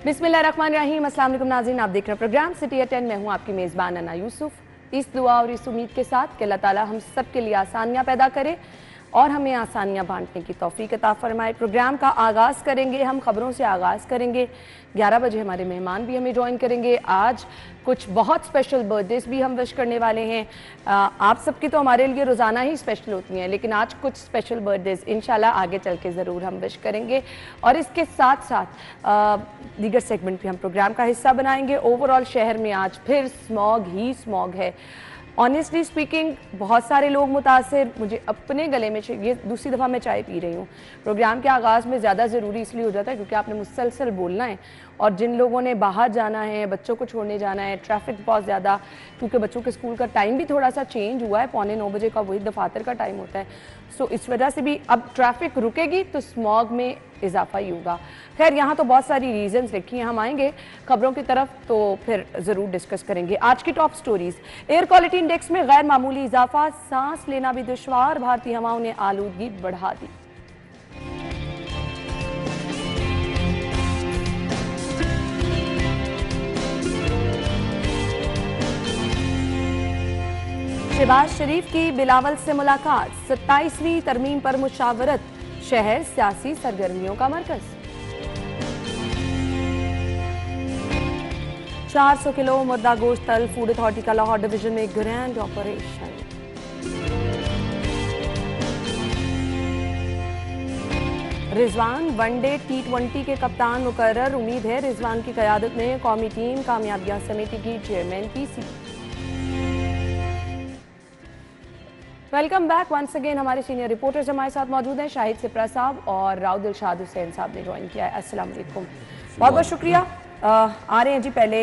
बिस्मिल्लाहिर्रहमानिर्रहीम। अस्सलाम वालेकुम नाज़रीन, आप देख रहे हैं प्रोग्राम सिटी एट 10। मैं हूँ आपकी मेज़बान अन्ना यूसुफ। इस दुआ और इस उम्मीद के साथ कि अल्लाह ताला हम सब के लिए आसानियाँ पैदा करे और हमें आसानियाँ बांटने की तौफीक अता फरमाए। प्रोग्राम का आगाज़ करेंगे हम खबरों से आगाज़ करेंगे। 11 बजे हमारे मेहमान भी हमें ज्वाइन करेंगे। आज कुछ बहुत स्पेशल बर्थडेज भी हम विश करने वाले हैं। आप सबकी तो हमारे लिए रोज़ाना ही स्पेशल होती हैं, लेकिन आज कुछ स्पेशल बर्थडेज इंशाल्लाह आगे चल के ज़रूर हम विश करेंगे। और इसके साथ साथ दीगर सेगमेंट भी हम प्रोग्राम का हिस्सा बनाएंगे। ओवरऑल शहर में आज फिर स्मॉग ही स्मॉग है। ऑनेस्टली स्पीकिंग बहुत सारे लोग मुतासिर, मुझे अपने गले में ये दूसरी दफ़ा मैं चाय पी रही हूँ। प्रोग्राम के आगाज़ में ज़्यादा ज़रूरी इसलिए हो जाता है क्योंकि आपने मुसलसल बोलना है और जिन लोगों ने बाहर जाना है, बच्चों को छोड़ने जाना है, ट्रैफिक बहुत ज़्यादा, क्योंकि बच्चों के स्कूल का टाइम भी थोड़ा सा चेंज हुआ है, 8:45 बजे का वही दफातर का टाइम होता है। सो इस वजह से भी अब ट्रैफिक रुकेगी तो स्मॉग में इजाफा ही होगा। खैर, यहाँ तो बहुत सारी रीजंस लिखी हैं, हम आएंगे खबरों की तरफ तो फिर ज़रूर डिस्कस करेंगे। आज की top stories. Air quality index में गैर मामूली इजाफा, सांस लेना भी दुश्वार, भारतीय हवाओं ने आलूदगी बढ़ा दी। शहबाज शरीफ की बिलावल से मुलाकात, 27वीं तरमीम पर मुशावरत, शहर सियासी सरगर्मियों का मरकज। 400 किलो मुर्दा गोश्त तल, फूड अथॉरिटी का लाहौर डिवीजन में grand operation. Rizwan one day T20 के कप्तान मुकर्रर, उम्मीद है रिजवान की क़यादत में कौमी टीम कामयाबियां समिति की chairman PC। Welcome back once again. हमारे सीनियर रिपोर्टर्स हमारे साथ मौजूद हैं, शाहिद सिप्रा साहब और राव दिलशाद हुसैन साहब ने ज्वाइन किया है। अस्सलाम वालेकुम, बहुत बहुत शुक्रिया। आ रहे हैं जी, पहले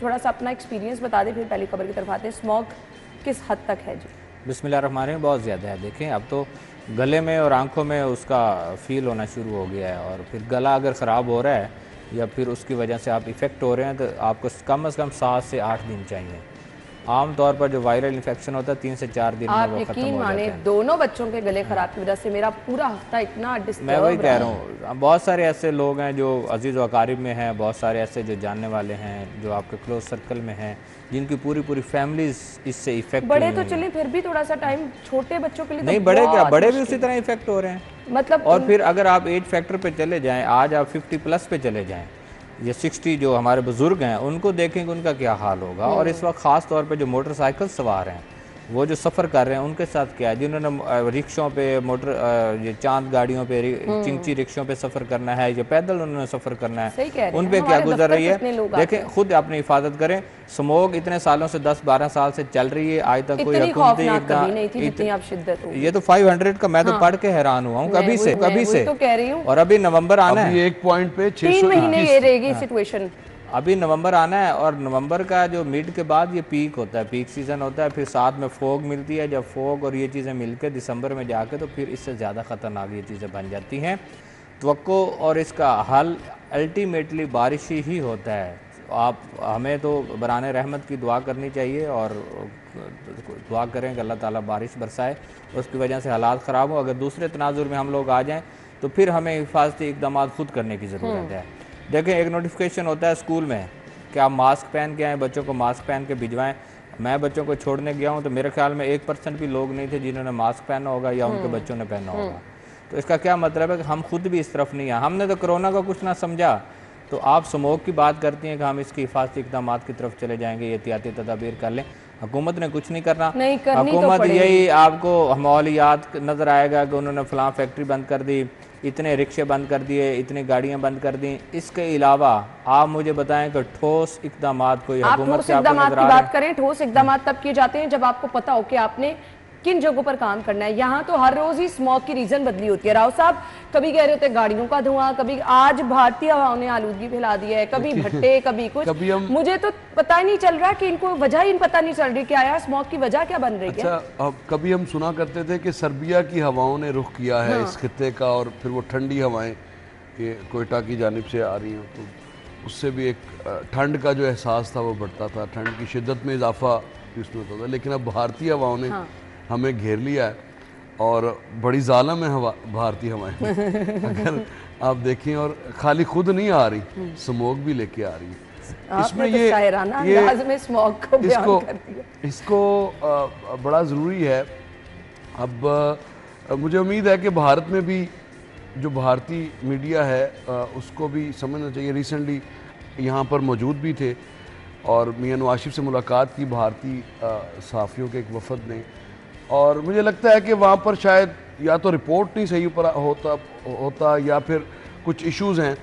थोड़ा सा अपना एक्सपीरियंस बता दें, फिर पहली खबर की तरफ आते हैं। स्मॉग किस हद तक है जी? बिस्मिल्लाहिर्रहमानिर्रहीम। बहुत ज़्यादा है। देखें, अब तो गले में और आंखों में उसका फील होना शुरू हो गया है, और फिर गला अगर ख़राब हो रहा है या फिर उसकी वजह से आप इफ़ेक्ट हो रहे हैं तो आपको कम से कम 7 से 8 दिन चाहिए। आम तौर पर जो वायरल इन्फेक्शन होता है 3 से 4 दिन में वो खत्म हो जाता है। दोनों बच्चों के गले खराब की वजह से मेरा पूरा हफ्ता इतना डिस्टर्ब। मैं वही कह रहा हूँ, बहुत सारे ऐसे लोग हैं जो अजीज़ व अकारिब में हैं, बहुत सारे ऐसे जो जानने वाले हैं जो आपके क्लोज सर्कल में हैं, जिनकी पूरी पूरी फैमिलीज इससे इफेक्ट। बड़े तो चले फिर भी थोड़ा सा टाइम, छोटे बच्चों के लिए नहीं, बड़े क्या, बड़े भी उसी तरह इफेक्ट हो रहे हैं मतलब। और फिर अगर आप एज फैक्टर पे चले जाएं, आज आप 50+ पे चले जाएं, ये 60 जो हमारे बुजुर्ग हैं उनको देखेंगे उनका क्या हाल होगा। और इस वक्त ख़ास तौर पे जो मोटरसाइकिल सवार हैं, वो जो सफ़र कर रहे हैं उनके साथ क्या है, जिन्होंने रिक्शों पे ये चांद गाड़ियों पे चिंची रिक्शों पे सफ़र करना है या पैदल उन्होंने सफ़र करना है, उन पे क्या गुजर रही है। देखें, खुद अपनी हिफाजत करें। स्मोक इतने सालों से 10-12 साल से चल रही है, आज तक कोई ये तो 500 का मैं तो पढ़ के हैरान हुआ हूँ कभी से तो कह रही हूँ। और अभी नवंबर आना है, एक पॉइंट पे 3 महीने ये रहेगी सिचुएशन। अभी नवंबर आना है और नवंबर का जो मिड के बाद ये पीक होता है, पीक सीज़न होता है। फिर साथ में फोग मिलती है, जब फोग और ये चीज़ें मिलकर दिसंबर में जाके तो फिर इससे ज़्यादा ख़तरनाक ये चीज़ें बन जाती हैं। तवक्को और इसका हल अल्टीमेटली बारिश ही होता है। आप हमें तो बराने रहमत की दुआ करनी चाहिए और दुआ करें कि अल्लाह ताला बारिश बरसाए, उसकी वजह से हालात ख़राब हो। अगर दूसरे तनाजुर में हम लोग आ जाएँ तो फिर हमें हिफाजती इक़दाम खुद करने की ज़रूरत है। देखें, एक नोटिफिकेशन होता है स्कूल में कि आप मास्क पहन के आएँ, बच्चों को मास्क पहन के भिजवाएं। मैं बच्चों को छोड़ने गया हूं तो मेरे ख्याल में 1% भी लोग नहीं थे जिन्होंने मास्क पहना होगा या उनके बच्चों ने पहना होगा। तो इसका क्या मतलब है कि हम खुद भी इस तरफ नहीं हैं। हमने तो कोरोना का कुछ ना समझा, तो आप स्मोक की बात करती हैं कि हम इसकी हिफाजती इक़दाम की तरफ चले जाएंगे, एहतियाती तदाबीर कर लें। हुकूमत ने कुछ नहीं करना। हुकूमत तो यही आपको माहौलियात नज़र आएगा कि उन्होंने फ़लाँ फैक्ट्री बंद कर दी, इतने रिक्शे बंद कर दिए, इतनी गाड़ियां बंद कर दी। इसके अलावा आप मुझे बताएं कि ठोस इक़दाम कोई हुकूमत की बात करें। ठोस इक़दाम तब किए जाते हैं जब आपको पता हो कि आपने किन जगहों पर काम करना है। यहाँ तो हर रोज ही स्मॉग की रीजन बदली होती है। राव साहब कभी कह रहे होते गाड़ियों का धुआं, कभी आज भारतीय हवाओं ने आलूदगी फैला दी है, कभी भट्टे, कभी कुछ। मुझे तो पता ही नहीं चल रहा कि इनको वजह ही पता नहीं चल रही कि आया स्मॉग की वजह क्या बन रही है। अच्छा, अब कभी हम सुना करते थे कि सर्बिया की हवाओं ने रुख किया है इस खित्ते का, और फिर वो ठंडी हवाएं ये कोयटा की जानिब से आ रही हैं, तो उससे भी एक ठंड का जो एहसास था वो बढ़ता था, ठंड की शिद्दत में इजाफा इसमें होता था। लेकिन अब भारतीय हवाओं ने हमें घेर लिया है और बड़ी जालिम है भारतीय हवाएं। अगर आप देखें, और खाली खुद नहीं आ रही, स्मोक भी लेके आ रही है। इसमें तो शायराना अंदाज में स्मोक को बयान कर दिया। इसको बड़ा ज़रूरी है। अब मुझे उम्मीद है कि भारत में भी जो भारतीय मीडिया है उसको भी समझना चाहिए। रिसेंटली यहाँ पर मौजूद भी थे और मियां नवाज शरीफ से मुलाकात की भारतीय सहाफ़ियों के एक वफद ने, और मुझे लगता है कि वहाँ पर शायद या तो रिपोर्ट नहीं सही होता या फिर कुछ इश्यूज़ हैं,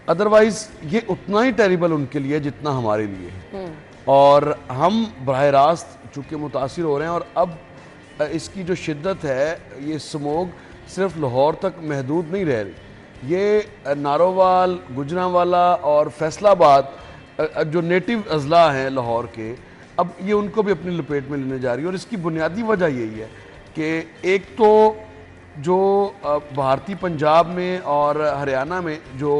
अदरवाइज़ ये उतना ही टेरिबल उनके लिए जितना हमारे लिए है। और हम बराह रास्त चूँकि मुतासिर हो रहे हैं, और अब इसकी जो शिद्दत है, ये स्मोक सिर्फ लाहौर तक महदूद नहीं रह रही, ये नारोवाल, गुजरांवाला और फैसलाबाद जो नेटिव अजला हैं लाहौर के, अब ये उनको भी अपनी लपेट में लेने जा रही है। और इसकी बुनियादी वजह यही है कि एक तो जो भारतीय पंजाब में और हरियाणा में जो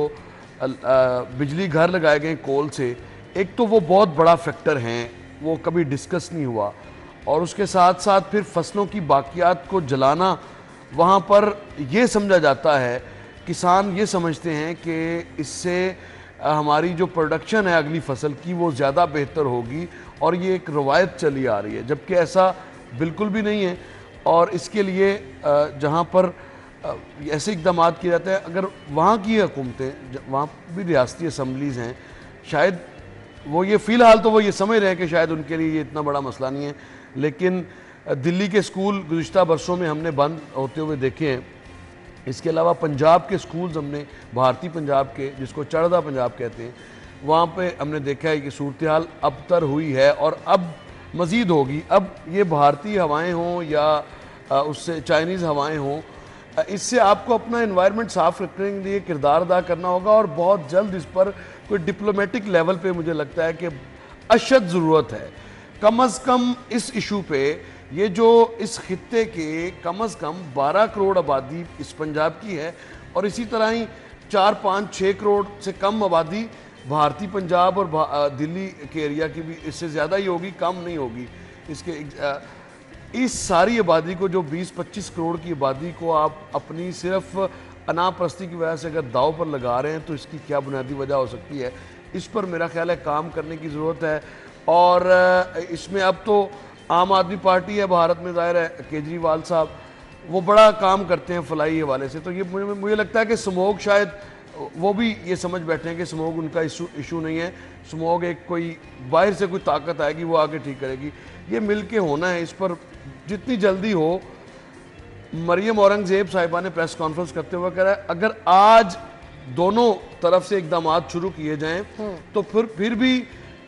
बिजली घर लगाए गए कोल से, एक तो वो बहुत बड़ा फैक्टर हैं, वो कभी डिस्कस नहीं हुआ। और उसके साथ साथ फिर फसलों की बाकियात को जलाना, वहाँ पर ये समझा जाता है, किसान ये समझते हैं कि इससे हमारी जो प्रोडक्शन है अगली फसल की वो ज़्यादा बेहतर होगी, और ये एक रवायत चली आ रही है, जबकि ऐसा बिल्कुल भी नहीं है। और इसके लिए जहाँ पर ऐसे इक़दाम किए जाते हैं, अगर वहाँ की हुकूमतें, वहाँ भी रियासती असम्बलीज़ हैं, शायद वो ये फ़िलहाल तो वो ये समझ रहे हैं कि शायद उनके लिए ये इतना बड़ा मसला नहीं है, लेकिन दिल्ली के स्कूल गुज़िश्ता बरसों में हमने बंद होते हुए देखे हैं। इसके अलावा पंजाब के स्कूल्स हमने, भारतीय पंजाब के, जिसको चढ़दा पंजाब कहते हैं, वहाँ पे हमने देखा है कि सूरत हाल अबतर हुई है और अब मज़ीद होगी। अब ये भारतीय हवाएं हों या उससे चाइनीज़ हवाएं हों, इससे आपको अपना एनवायरनमेंट साफ़ रखने के लिए किरदार अदा करना होगा, और बहुत जल्द इस पर कोई डिप्लोमेटिक लेवल पे मुझे लगता है कि अशद ज़रूरत है। कम अज़ कम इस इशू पे, ये जो इस खित्ते के कम अज़ कम 12 करोड़ आबादी इस पंजाब की है, और इसी तरह ही 4, 5, 6 करोड़ से कम आबादी भारतीय पंजाब और दिल्ली के एरिया की भी इससे ज़्यादा ही होगी, कम नहीं होगी। इस सारी आबादी को, जो 20-25 करोड़ की आबादी को आप अपनी सिर्फ अनापरस्ती की वजह से अगर दाव पर लगा रहे हैं, तो इसकी क्या बुनियादी वजह हो सकती है? इस पर मेरा ख्याल है काम करने की ज़रूरत है। और इसमें अब तो आम आदमी पार्टी है भारत में, ज़ाहिर है केजरीवाल साहब वो बड़ा काम करते हैं फलाई हवाले से, तो ये मुझे लगता है कि स्मोक शायद वो भी ये समझ बैठे हैं कि स्मोक उनका इशू नहीं है। स्मोक एक कोई बाहर से कोई ताकत आएगी वो आगे ठीक करेगी, ये मिल के होना है। इस पर जितनी जल्दी हो, मरियम औरंगज़ेब साहिबा ने प्रेस कॉन्फ्रेंस करते हुए कह रहा है, अगर आज दोनों तरफ से इकदाम शुरू किए जाएं तो फिर भी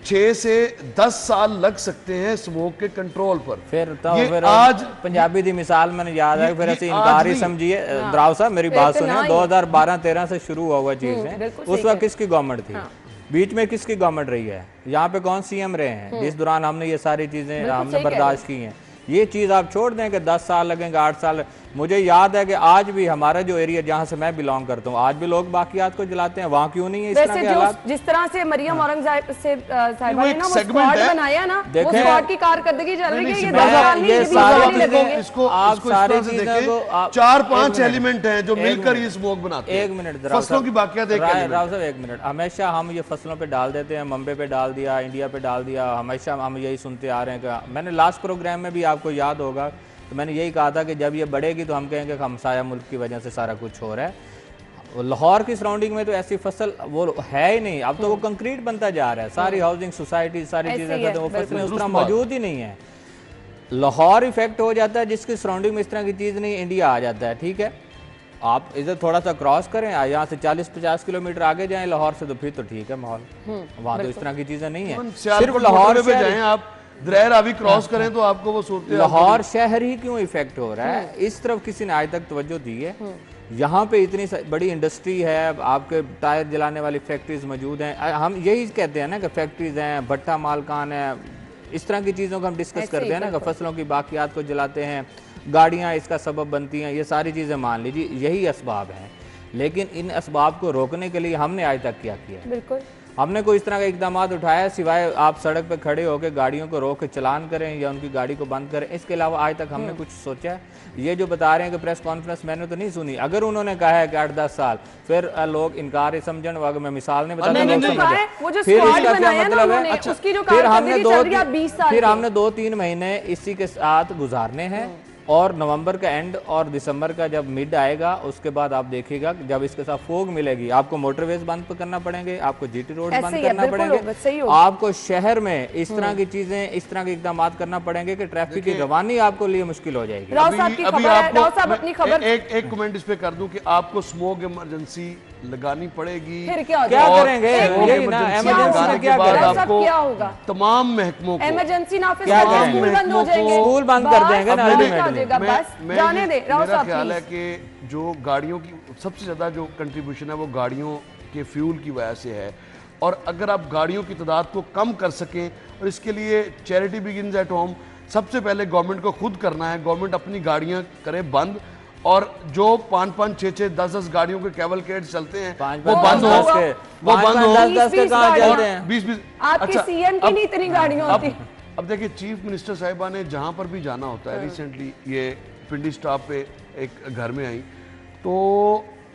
6 से 10 साल लग सकते हैं स्मोक के कंट्रोल पर। फिर आज पंजाबी दी मिसाल मैंने याद है, फिर ऐसे इनकार ही समझिए। द्राव साहब मेरी बात सुनिए, 2012-13 से शुरू हुआ चीज है। उस वक्त किसकी गवर्नमेंट थी? बीच में किसकी गवर्नमेंट रही है? यहाँ पे कौन सीएम रहे हैं जिस दौरान हमने ये सारी चीजें हमने बर्दाश्त की हैं? ये चीज़ आप छोड़ दें कि 10 साल लगेंगे, 8 साल। मुझे याद है कि आज भी हमारा जो एरिया जहाँ से मैं बिलोंग करता हूँ, आज भी लोग बाकियात को जलाते हैं। वहाँ क्यों नहीं है इस तरह के हालात? जिस तरह से मरियम औरंगज़ेब से साहिबा ने ना वो स्क्वाड बनाया ना, वो स्क्वाड की कारकर्दगी चल रही है। ये सारी चीजों को 4-5 एलिमेंट हैं जो मिलकर ये स्मोक बनाते हैं। एक मिनट, फसलों की बाकियात, राव साहब एक मिनट। हमेशा हम ये फसलों पे डाल देते हैं, मम्बे पे डाल दिया, इंडिया पे डाल दिया, हमेशा हम यही सुनते आ रहे हैं। मैंने लास्ट प्रोग्राम में भी आपको याद होगा तो मैंने यही कहा था कि जब ये बढ़ेगी तो हम कहेंगे कि हमसाया मुल्क की वजह से सारा कुछ हो रहा है। लाहौर की सराउंडिंग में तो ऐसी फसल वो है ही नहीं, अब तो वो कंक्रीट बनता जा रहा है। सारी हाउसिंग सोसाइटी, सारी चीज़ें करते हैं, वो फसलें उस तरह मौजूद ही नहीं है। लाहौर इफेक्ट हो जाता है, जिसकी सराउंडिंग में इस तरह की चीज़ नहीं, इंडिया आ जाता है। ठीक है, आप इधर थोड़ा सा क्रॉस करें, यहाँ से 40-50 किलोमीटर आगे जाएं लाहौर से, तो फिर तो ठीक है माहौल, वहाँ तो इस तरह की चीज़ें नहीं है। सिर्फ लाहौर पे जाएं आप, द्रैर अभी क्रॉस करें तो आपको वो सूरत लाहौर शहर ही क्यों इफेक्ट हो रहा है, इस तरफ किसी ने आज तक तवज्जो दी है? यहाँ पे इतनी बड़ी इंडस्ट्री है, आपके टायर जलाने वाली फैक्ट्रीज मौजूद हैं। हम यही कहते हैं ना कि फैक्ट्रीज हैं, भट्टा मालकान है, इस तरह की चीज़ों को हम डिस्कस करते हैं ना कि फसलों की बाकियात को जलाते हैं, गाड़ियाँ इसका सबब बनती हैं। ये सारी चीज़ें मान लीजिए यही असबाब हैं, लेकिन इन असबाब को रोकने के लिए हमने आज तक क्या किया? बिल्कुल हमने कोई इस तरह का इकदाम उठाया सिवाय आप सड़क पे खड़े होकर गाड़ियों को रोक के चलान करें या उनकी गाड़ी को बंद करें, इसके अलावा आज तक हमने कुछ सोचा है? ये जो बता रहे हैं कि प्रेस कॉन्फ्रेंस मैंने तो नहीं सुनी। अगर उन्होंने कहा है कि 8-10 साल, फिर लोग इनकार ही समझन, अगर मैं मिसाल नहीं बताता लोग समझ, फिर इसका क्या मतलब है? फिर हमने 2-3 महीने इसी के साथ गुजारने हैं और नवंबर का एंड और दिसंबर का जब मिड आएगा उसके बाद आप देखिएगा जब इसके साथ फोग मिलेगी, आपको मोटरवेज बंद करना पड़ेंगे, आपको जीटी रोड बंद करना पड़ेंगे, आपको शहर में इस तरह की चीजें, इस तरह के इकदाम करना पड़ेंगे कि ट्रैफिक की रवानी आपको लिए मुश्किल हो जाएगी। अभी आपको एक कमेंट इस पे कर दूं कि आपको स्मोक इमरजेंसी लगानी पड़ेगी। फिर क्या करेंगे? लगाने के बाद आपको तमाम महकमों को इमरजेंसी नाफिज क्या करेंगे, स्कूल बंद हो जाएंगे, स्कूल बंद कर देंगे ना अल्टीमेटली। जाने दे राव मेरा साहब, ख्याल है कि जो गाड़ियों की सबसे ज्यादा जो कंट्रीब्यूशन है वो गाड़ियों के फ्यूल की वजह से है, और अगर आप गाड़ियों की तादाद को कम कर सकें, और इसके लिए चैरिटी बिगिंस एट होम, सबसे पहले गवर्नमेंट को खुद करना है। गवर्नमेंट अपनी गाड़ियां करे बंद, और जो 5-5, 6-6, 10-10 गाड़ियों के कैवलकेड चलते हैं वो बंद हो, वो बंद हो। 20-20 आपके सीएम की नहीं इतनी गाड़ियां होती। अब देखिए चीफ मिनिस्टर साहिबा ने जहां पर भी जाना होता है, रिसेंटली ये पिंडी स्टॉप पे एक घर में आई, तो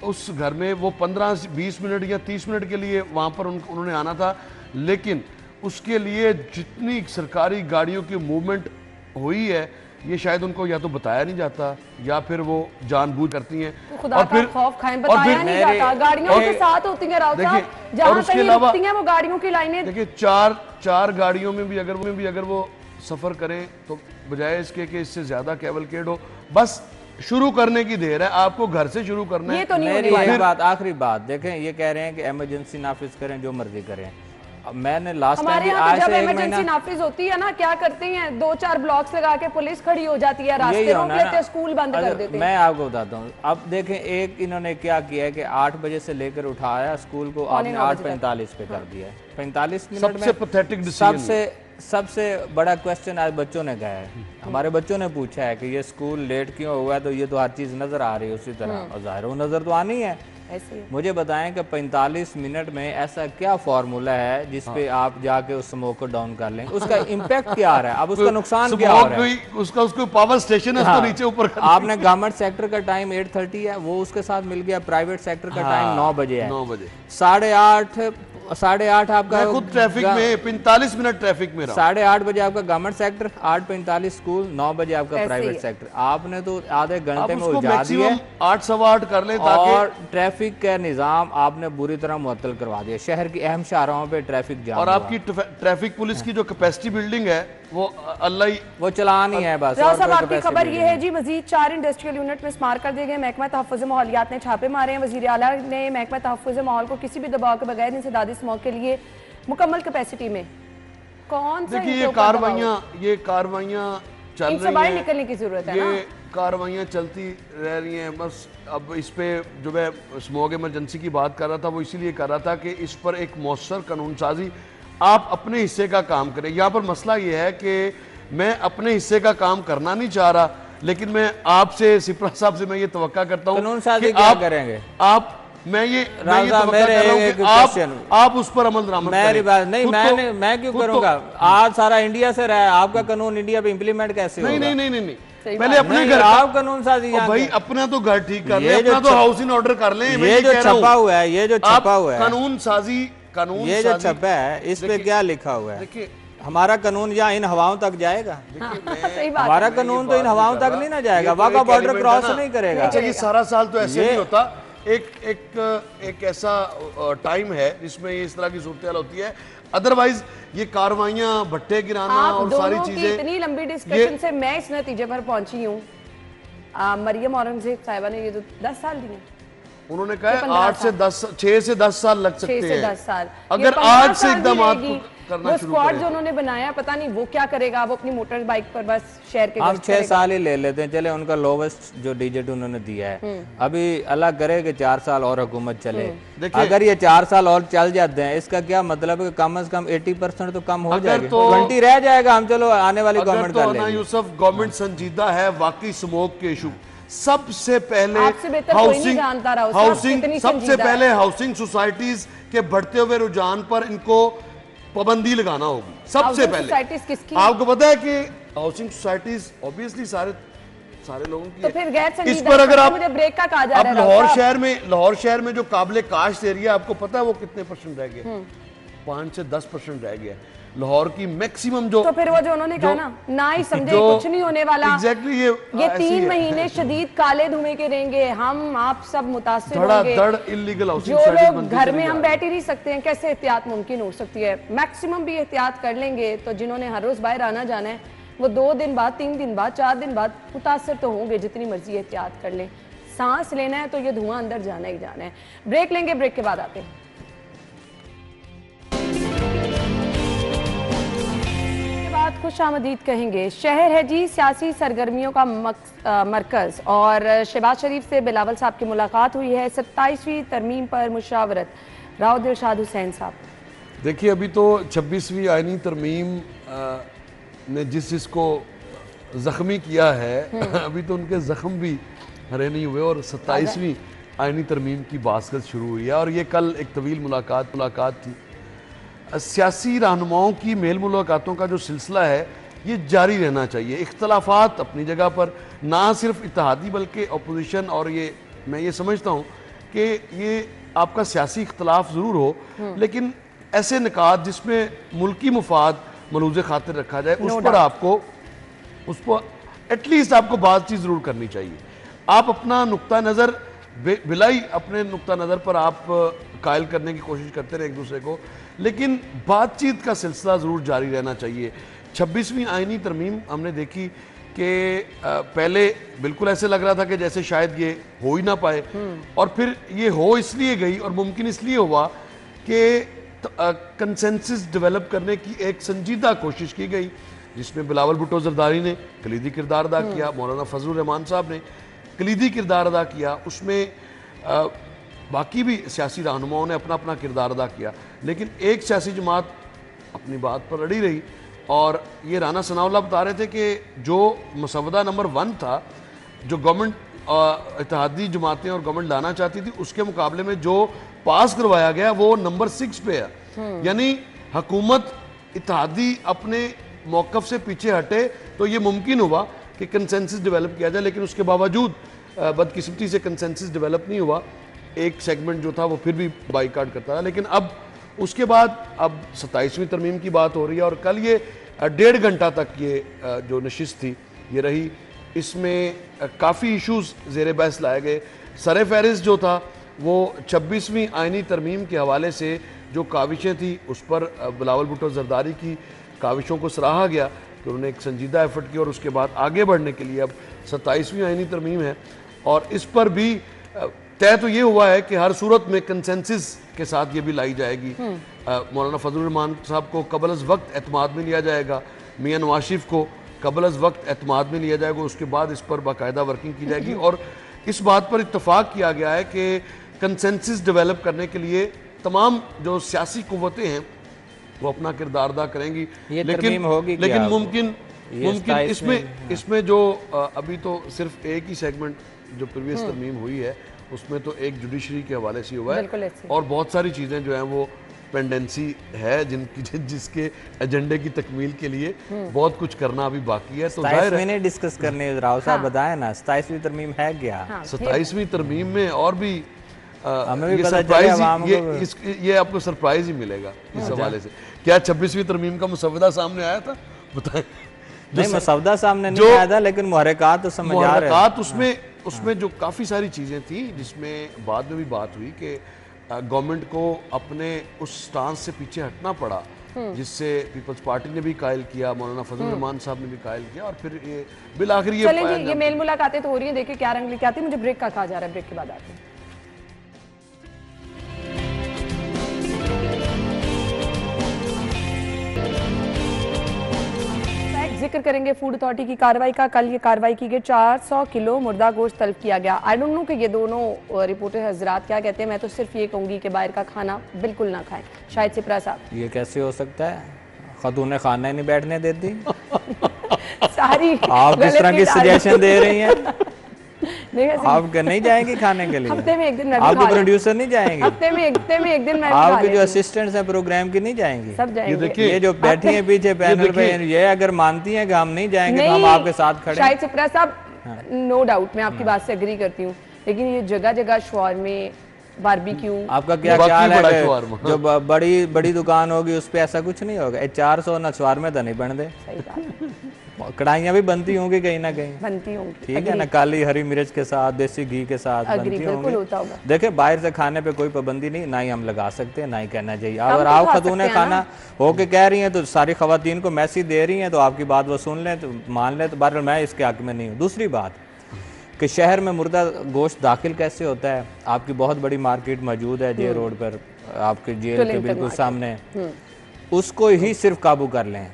उस घर में वो 15-20 मिनट या 30 मिनट के लिए वहां पर उन्होंने आना था, लेकिन उसके लिए जितनी सरकारी गाड़ियों की मूवमेंट हुई है ये शायद उनको या तो बताया नहीं जाता या फिर वो जानबूझ करती हैं, और फिर खौफ खाएं, बताया नहीं जाता, गाड़ियों के साथ होती है राव साहब, जहां कहीं रुकती हैं वो गाड़ियों की लाइनें। देखिए चार गाड़ियों में भी अगर वो सफर करें तो बजाय इसके कि इससे ज्यादा कैवलकेड हो, बस शुरू करने की देर है, आपको घर से शुरू करना है। ये तो नहीं मेरी एक बात, आखिरी बात देखें, ये कह रहे हैं कि इमरजेंसी नाफिज करें, जो मर्जी करें। मैंने लास्ट टाइम आज जब इमरजेंसी नाफिज होती है ना, क्या करते हैं, 2-4 ब्लॉक्स लगा के पुलिस खड़ी हो जाती है, रास्ते रोक लेते हैं, स्कूल बंद कर देते हैं। मैं आपको बताता हूँ, अब देखें एक इन्होंने क्या किया है कि 8 बजे से लेकर उठाया स्कूल को, आपने 8:45 पे कर दिया है। 45 मिनट में सबसे बड़ा क्वेश्चन आज बच्चों ने कहा है, हमारे बच्चों ने पूछा है कि ये स्कूल लेट क्यों हुआ है, तो ये तो हर चीज नजर आ रही है उसी तरह, और जाहिर वो नजर तो आनी है। मुझे बताएं कि 45 मिनट में ऐसा क्या फॉर्मूला है जिसपे आप जाके उस स्मोक को डाउन कर लें, उसका इम्पैक्ट क्या आ रहा है, अब उसका नुकसान क्या हो रहा है, उसको पावर स्टेशन है, उसको नीचे ऊपर आपने गवर्नमेंट सेक्टर का टाइम 8:30 है, वो उसके साथ मिल गया, प्राइवेट सेक्टर का टाइम 9 बजे है, 9 बजे 8:30 आपका खुद ट्रैफिक में 45 मिनट ट्रैफिक में रहा, 8:30 बजे आपका गवर्नमेंट सेक्टर, 8:45 स्कूल, 9 बजे आपका प्राइवेट सेक्टर। आपने तो आधे घंटे में उलझा दिया, 8-8:15 कर ले, और ट्रैफिक का निजाम आपने बुरी तरह मुअत्तल करवा दिया, शहर की अहम शाहराहों पे ट्रैफिक जाम। और आपकी ट्रैफिक पुलिस की जो कैपेसिटी बिल्डिंग है वो अल्लाह ही वो चलान ही है बस। आपकी खबर ये है जी, मजीद 4 इंडस्ट्रियल यूनिट में स्मार कर दिए गए। महकमा तहफ़्फ़ुज़ माहौलियात ने छापे मारे हैं। वज़ीर आला ने महकमा तहफ़्फ़ुज़ माहौल को किसी भी दबाव के बगैर इंसदादी स्मोक के लिए मुकम्मल कैपेसिटी में कौन सा, देखिए ये कार्रवाइयाँ चल रही हैं, बाहर निकलने की जरूरत है, ये कार्रवाइयाँ चलती रह रही हैं। बस अब इस पे जो मैं स्मोक इमरजेंसी की बात कर रहा था वो इसीलिए कर रहा था कि इस पर एक मौसर कानून साजी, आप अपने हिस्से का काम करें। यहाँ पर मसला ये है कि मैं अपने हिस्से का काम करना नहीं चाह रहा, लेकिन मैं आपसे, सिपरा साहब से मैं ये तवक्का करता हूँ कि आप करेंगे, मैं ये तवक्का कर रहा हूँ कि आप उस पर अमल दरामद करें। मेरी बात नहीं, मैं क्यों करूँगा, आज सारा इंडिया से रहा है, आपका कानून इंडिया पे इम्प्लीमेंट कैसे होगा? नहीं, पहले अपने घर आप कानून साजी भाई, अपना तो घर ठीक कर ले, अपना तो हाउसिंग ऑर्डर कर ले। ये जो छपा हुआ है, ये जो छपा हुआ है कानून साजी, ये जो छपा है इस पे क्या लिखा हुआ है? देखिए हमारा कानून या इन हवाओं तक जाएगा, हमारा कानून तो इन हवाओं तक नहीं ना जाएगा, वाघा बॉर्डर क्रॉस नहीं करेगा। अच्छा, ये सारा साल तो ऐसे नहीं होता, एक ऐसा टाइम है जिसमें ये इस तरह की सूरत होती है, अदरवाइज ये कार्रवाइयां, भट्टे गिराना और सारी चीजें। इतनी लंबी डिस्कशन से मैं इस नतीजे पर पहुंची हूँ, मरियम औरंगजेब साहिबा ने ये तो 10 साल दिए, उन्होंने कहा 6 से 10 साल लग सकते हैं, 10 साल अगर आज से एकदम करना शुरू करें। जो उन्होंने बनाया पता नहीं वो क्या करेगा, वो अपनी मोटर बाइक पर बस शहर के हम 6 साल ही ले लेते हैं, चले उनका लोवेस्ट जो डिजिट उन्होंने दिया है, अभी अल्लाह करे कि 4 साल और हुकूमत चले। अगर ये 4 साल और चल जाते हैं, इसका क्या मतलब है कि कम से कम 80% तो कम हो जाएगा, 20 रह जाएगा, हम चलो आने वाली गवर्नमेंट कर लेंगे। यूसुफ, गवर्नमेंट संजीदा है वाकई स्मोक के इशू, सबसे पहले आपसे बेहतर कोई नहीं जानता रहा उसका, हाउसिंग कितनी सबसे संजीदा पहले हाउसिंग सोसाइटीज के बढ़ते हुए रुझान पर इनको पाबंदी लगाना होगी सबसे Housing पहले। societies किसकी? आपको पता है कि हाउसिंग सोसाइटीज ऑब्वियसली सारे लोगों की तो है। फिर गैर इस संजीदा पर अगर आप मुझे ब्रेक का कहा जा अब रहा है लाहौर शहर में जो काबिले काश्त एरिया आपको पता है वो कितने परसेंट रह गए? 5 से 10% रह गया लाहौर की मैक्सिमम जो। तो फिर वो जो उन्होंने कहा ना ही समझे कुछ नहीं होने वाला। एग्जैक्टली ये 3 महीने शदीद काले धुएं के रहेंगे, हम आप सब मुतासिर होंगे। धड़ इल्लीगल हाउसिंग जो लोग घर में हम बैठ ही नहीं सकते हैं, कैसे एहतियात मुमकिन हो सकती है? मैक्सिमम भी एहतियात कर लेंगे तो जिन्होंने हर रोज बाहर आना जाना है वो 2 दिन बाद, 3 दिन बाद, 4 दिन बाद मुतासर तो होंगे, जितनी मर्जी एहतियात कर लें। सांस लेना है तो ये धुआं अंदर जाना ही जाना है। ब्रेक लेंगे, ब्रेक के बाद आते हैं। बाद खुश आमदीद कहेंगे। शहर है जी सियासी सरगर्मियों का मरकज, और शहबाज शरीफ से बिलावल साहब की मुलाकात हुई है। 27वीं तरमीम पर मुशावरत, राव दिलशाद हुसैन साहब। देखिए अभी तो 26वीं आईनी तरमीम ने जिसको जख्मी किया है अभी तो उनके जख्म भी हरे नहीं हुए और 27वीं आईनी तरमीम की बासगत शुरू हुई है। और ये कल एक तवील मुलाकात थी। सियासी रहनुमाओं की मेल मुलाकातों का जो सिलसिला है ये जारी रहना चाहिए। इख्तलाफात अपनी जगह पर, ना सिर्फ इत्तेहादी बल्कि अपोजिशन, और ये मैं ये समझता हूँ कि ये आपका सियासी इख्तलाफ ज़रूर हो लेकिन ऐसे निकात जिसमें मुल्की मुफाद मलूज़ खातिर रखा जाए उस पर एटलीस्ट आपको बातचीत ज़रूर करनी चाहिए। आप अपना नुक्ता नज़र बिलाई अपने नुक्ता नज़र पर आप कायल करने की कोशिश करते रहे एक दूसरे को, लेकिन बातचीत का सिलसिला ज़रूर जारी रहना चाहिए। 26वीं आईनी तरमीम हमने देखी कि पहले बिल्कुल ऐसे लग रहा था कि जैसे शायद ये हो ही ना पाए, और फिर ये हो इसलिए गई और मुमकिन इसलिए हुआ कि कंसेंसस डेवलप करने की एक संजीदा कोशिश की गई, जिसमें बिलावल भुट्टो जरदारी ने कलीदी किरदार अदा किया, मौलाना फजलुर रहमान साहब ने कलीदी किरदार अदा किया, उसमें बाकी भी सियासी रहनुमाओं ने अपना अपना किरदार अदा किया, लेकिन एक सियासी जमात अपनी बात पर अड़ी रही। और ये राना सनाउल्लाह बता रहे थे कि जो मसवदा नंबर 1 था, जो गवर्नमेंट इत्तेहादी जमातें और गवर्नमेंट लाना चाहती थी, उसके मुकाबले में जो पास करवाया गया वो नंबर 6 पे है। यानी हुकूमत इत्तेहादी अपने मौक़िफ़ से पीछे हटे तो ये मुमकिन हुआ कि कंसेंसस डेवलप किया जाए, लेकिन उसके बावजूद बदकिस्मती से कंसेंसस डेवलप नहीं हुआ। एक सेगमेंट जो था वो फिर भी बाइकाट करता रहा। लेकिन अब उसके बाद अब 27वीं तरमीम की बात हो रही है और कल ये 1.5 घंटा तक ये जो नशिस्त थी ये रही। इसमें काफ़ी इशूज़ ज़ेर बहस लाए गए। सर फहरिस्त जो था वो 26वीं आइनी तरमीम के हवाले से जो काविशें थी उस पर बिलावल भुट्टो जरदारी की काविशों को सराहा गया कि उन्होंने एक संजीदा एफर्ट किया और उसके बाद आगे बढ़ने के लिए अब 27वीं आइनी तरमीम है। और इस पर भी तय तो ये हुआ है कि हर सूरत में कंसेंसस के साथ ये भी लाई जाएगी। मौलाना फजलुर रहमान साहब को कबल अज़ वक्त एतमाद में लिया जाएगा, मियां नवाज शरीफ को कबल अज़ वक्त एतमाद में लिया जाएगा, उसके बाद इस पर बाकायदा वर्किंग की जाएगी। और इस बात पर इत्तफाक किया गया है कि कंसेंसस डेवलप करने के लिए तमाम जो सियासी कुव्वतें हैं वो अपना किरदार अदा करेंगी। लेकिन मुमकिन इसमें जो अभी तो सिर्फ एक ही सेगमेंट जो प्रीवियस तरमीम हुई है उसमें तो एक जुडिशरी के हवाले से हुआ है और बहुत सारी चीज़ें जो हैं वो पेंडेंसी है जिसके एजेंडे की तकमील के लिए बहुत कुछ करना अभी बाकी है। तो जाहिर है डिस्कस करने राव साहब बताया ना 27वीं तरमीम है क्या? 27वीं तरमीम में और भी हमें भी ये सरप्राइज ये आपको सरप्राइज ही मिलेगा इस हवाले से। क्या 26वीं तरमीम का मुसवदा सामने आया था? बताएं। नहीं, मुसवदा सामने नहीं आया था, लेकिन मुहर्रिकात तो समझ आ रहे हैं। उसमें जो काफ़ी सारी चीज़ें थी जिसमें बाद में भी बात हुई कि गवर्नमेंट को अपने उस स्टांस से पीछे हटना पड़ा, जिससे पीपल्स पार्टी ने भी कायल किया, मौलाना फजलुर रहमान साहब ने भी कायल किया और फिर ये बिल आखिर ये मेल मुलाकातें तो हो रही हैं। देखिए क्या रंग लेके आती है। मुझे ब्रेक का कहा जा रहा है, ब्रेक के बाद आते हैं। जिक्र करेंगे फूड अथॉरिटी की कार्रवाई का। कल ये कार्रवाई की गई, 400 किलो मुर्दा गोश्त तलब किया गया। आई डोंट नो कि ये दोनों रिपोर्टर हजरात क्या कहते हैं। मैं तो सिर्फ ये कहूंगी कि बाहर का खाना बिल्कुल ना खाएं। शायद सिपरा साहब, ये कैसे हो सकता है? खतून खाना ही नहीं बैठने देती सारी आप किस तरह की सजेशन दे रही हैं? नहीं ऐसे आप नहीं जाएंगी खाने के लिए? हफ्ते में एक दिन मैं भी आपके खा प्रोड्यूसर नहीं जाएंगे? हफ्ते में एक दिन मैं भी खा आपके जो लेती हूँ। असिस्टेंट्स हैं प्रोग्राम की नहीं जाएंगी? सब जाएंगे। देखिए, ये जो बैठी हैं पीछे पैनल पे, ये अगर मानती हैं कि हम नहीं जाएंगे तो हम आपके साथ खड़े हैं। शायद सिप्रा साहब, नो डाउट मैं आपकी बात से एग्री करती हूँ, लेकिन ये जगह जगह शवारमे, बारबेक्यू, आपका क्या ख्याल है कि जो बड़ी दुकान होगी उस पे ऐसा कुछ नहीं होगा? 400 ना शवारमे तो नहीं बन दे, सही बात, कढ़ाइयाँ भी बनती होंगी कहीं ना कहीं, बनती होंगी, ठीक है ना, काली हरी मिर्च के साथ, देसी घी के साथ बनती होंगी। देखिए बाहर से खाने पे कोई पाबंदी नहीं, ना ही हम लगा सकते हैं, ना ही कहना चाहिए। अगर आप खतून खाना हो के कह रही हैं तो सारी खवातीन को मैसेज दे रही हैं, तो आपकी बात वो सुन लें तो मान लें, तो बहरहाल मैं इसके हक में नहीं हूँ। दूसरी बात कि शहर में मुर्दा गोश्त दाखिल कैसे होता है? आपकी बहुत बड़ी मार्केट मौजूद है जे रोड पर, आपके जेल के बिल्कुल सामने, उसको ही सिर्फ काबू कर लें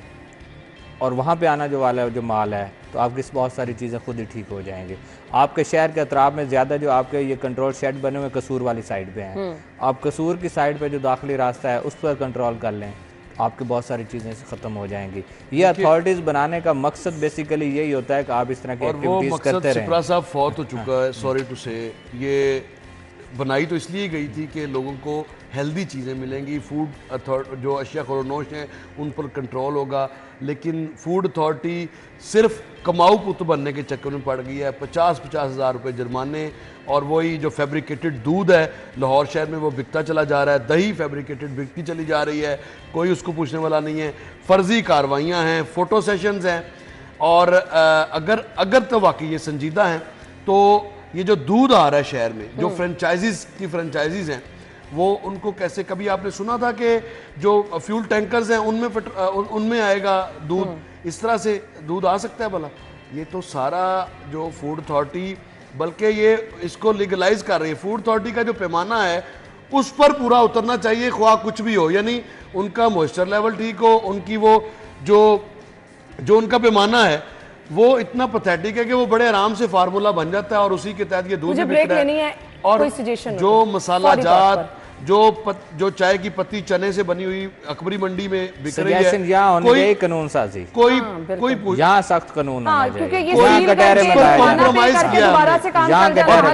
और वहाँ पे आना जो वाला जो माल है, तो आपकी बहुत सारी चीज़ें खुद ही ठीक हो जाएंगी। आपके शहर के अतराफ में ज़्यादा जो आपके ये कंट्रोल शेड बने हुए कसूर वाली साइड पे हैं, आप कसूर की साइड पे जो दाखिली रास्ता है उस पर कंट्रोल कर लें, आपकी बहुत सारी चीज़ें ख़त्म हो जाएंगी। ये अथॉरिटीज़ बनाने का मकसद बेसिकली यही होता है कि आप इस तरह की एक्टिविटीज़ करते रहें। सिप्रा साहब फौत हो चुका है, सॉरी टू से। ये बनाई तो इसलिए गई थी कि लोगों को हेल्दी चीज़ें मिलेंगी, फूड जो अशिया खरोनोश हैं उन पर कंट्रोल होगा, लेकिन फूड अथॉरिटी सिर्फ कमाऊ पुत बनने के चक्कर में पड़ गई है। 50-50 हज़ार रुपये जुर्माने, और वही जो फैब्रिकेटेड दूध है लाहौर शहर में वो बिकता चला जा रहा है, दही फैब्रिकेटेड बिकती चली जा रही है, कोई उसको पूछने वाला नहीं है। फर्जी कार्रवाइयाँ हैं, फ़ोटो सेशंस हैं, और अगर तो वाकई ये संजीदा हैं तो ये जो दूध आ रहा है शहर में, जो फ्रेंचाइजीज हैं, वो उनको कैसे, कभी आपने सुना था कि जो फ्यूल टैंकर्स हैं उनमें आएगा दूध, इस तरह से दूध आ सकता है? भला ये तो सारा जो फूड अथॉरिटी, बल्कि ये इसको लीगलाइज कर रही है। फूड अथॉरिटी का जो पैमाना है उस पर पूरा उतरना चाहिए, ख्वाह कुछ भी हो, यानी उनका मॉइस्चर लेवल ठीक हो, उनकी वो जो उनका पैमाना है वो इतना पैथेटिक है कि वो बड़े आराम से फार्मूला बन जाता है और उसी के तहत ये दूध भी बिक रहा है। और जो मसाला जो चाय की पत्ती चने से बनी हुई अकबरी मंडी में बिक रही है, कोई कानून साजी, कोई यहाँ सख्त कानून होना चाहिए।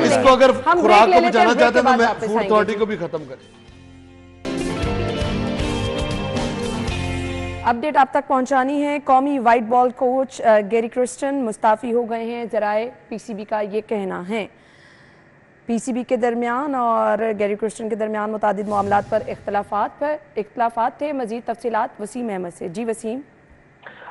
इसको अगर खुराक को बचाना चाहते हैं तो मैं फूड अथॉरिटी को भी खत्म करें। अपडेट आप तक पहुंचानी है। कौमी white ball coach Gary Kristen Mustafi हो गए हैं, जराए पीसीबी का ये कहना है। पीसीबी के दरमियान और गैरी क्रिस्टन के दरमियान मुतादिद मामलात पर इख्तलाफात थे। मजीद तफसीलात वसीम अहमद से। जी वसीम।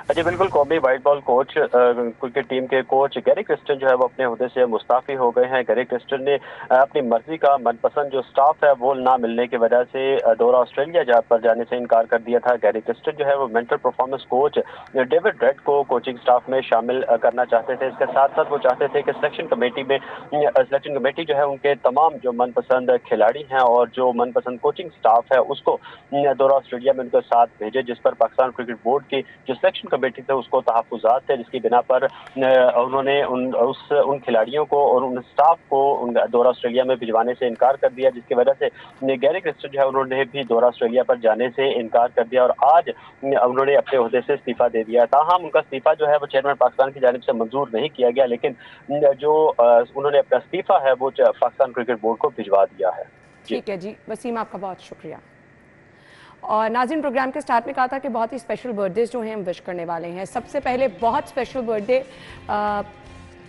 जी बिल्कुल, कौमी white ball coach cricket team के कोच गैरी क्रिस्टन जो है वो अपने ओहदे से मुस्ताफ़ी हो गए हैं। गैरी क्रिस्टन ने अपनी मर्जी का मनपसंद जो स्टाफ है वो ना मिलने की वजह से दौरा ऑस्ट्रेलिया पर जाने से इनकार कर दिया था। गैरी क्रिस्टन जो है वो mental performance coach David red को कोचिंग स्टाफ में शामिल करना चाहते थे। इसके साथ साथ वो चाहते थे कि सिलेक्शन कमेटी जो है उनके तमाम जो मनपसंद खिलाड़ी हैं और जो मनपसंद कोचिंग स्टाफ है उसको दौरा ऑस्ट्रेलिया में उनके साथ भेजे, जिस पर पाकिस्तान क्रिकेट बोर्ड की जो सिलेक्शन कमेटी थे उसको तहफ़्फ़ुज़ात थे, जिसकी बिना पर उन्होंने उन खिलाड़ियों को और उन स्टाफ को दौरा ऑस्ट्रेलिया में भिजवाने से इनकार कर दिया, जिसकी वजह से गैरी क्रिस्टन जो है उन्होंने भी दौरा ऑस्ट्रेलिया पर जाने से इनकार कर दिया और आज उन्होंने अपने ओहदे से इस्तीफा दे दिया। ताहम उनका इस्तीफा जो है वो चेयरमैन पाकिस्तान की जानिब से मंजूर नहीं किया गया, लेकिन जो उन्होंने अपना इस्तीफा है वो पाकिस्तान क्रिकेट बोर्ड को भिजवा दिया है। ठीक है जी वसीम, आपका बहुत शुक्रिया। और नाज़रीन, प्रोग्राम के स्टार्ट में कहा था कि बहुत ही स्पेशल बर्थडे जो हैं हम विश करने वाले हैं। सबसे पहले बहुत स्पेशल बर्थडे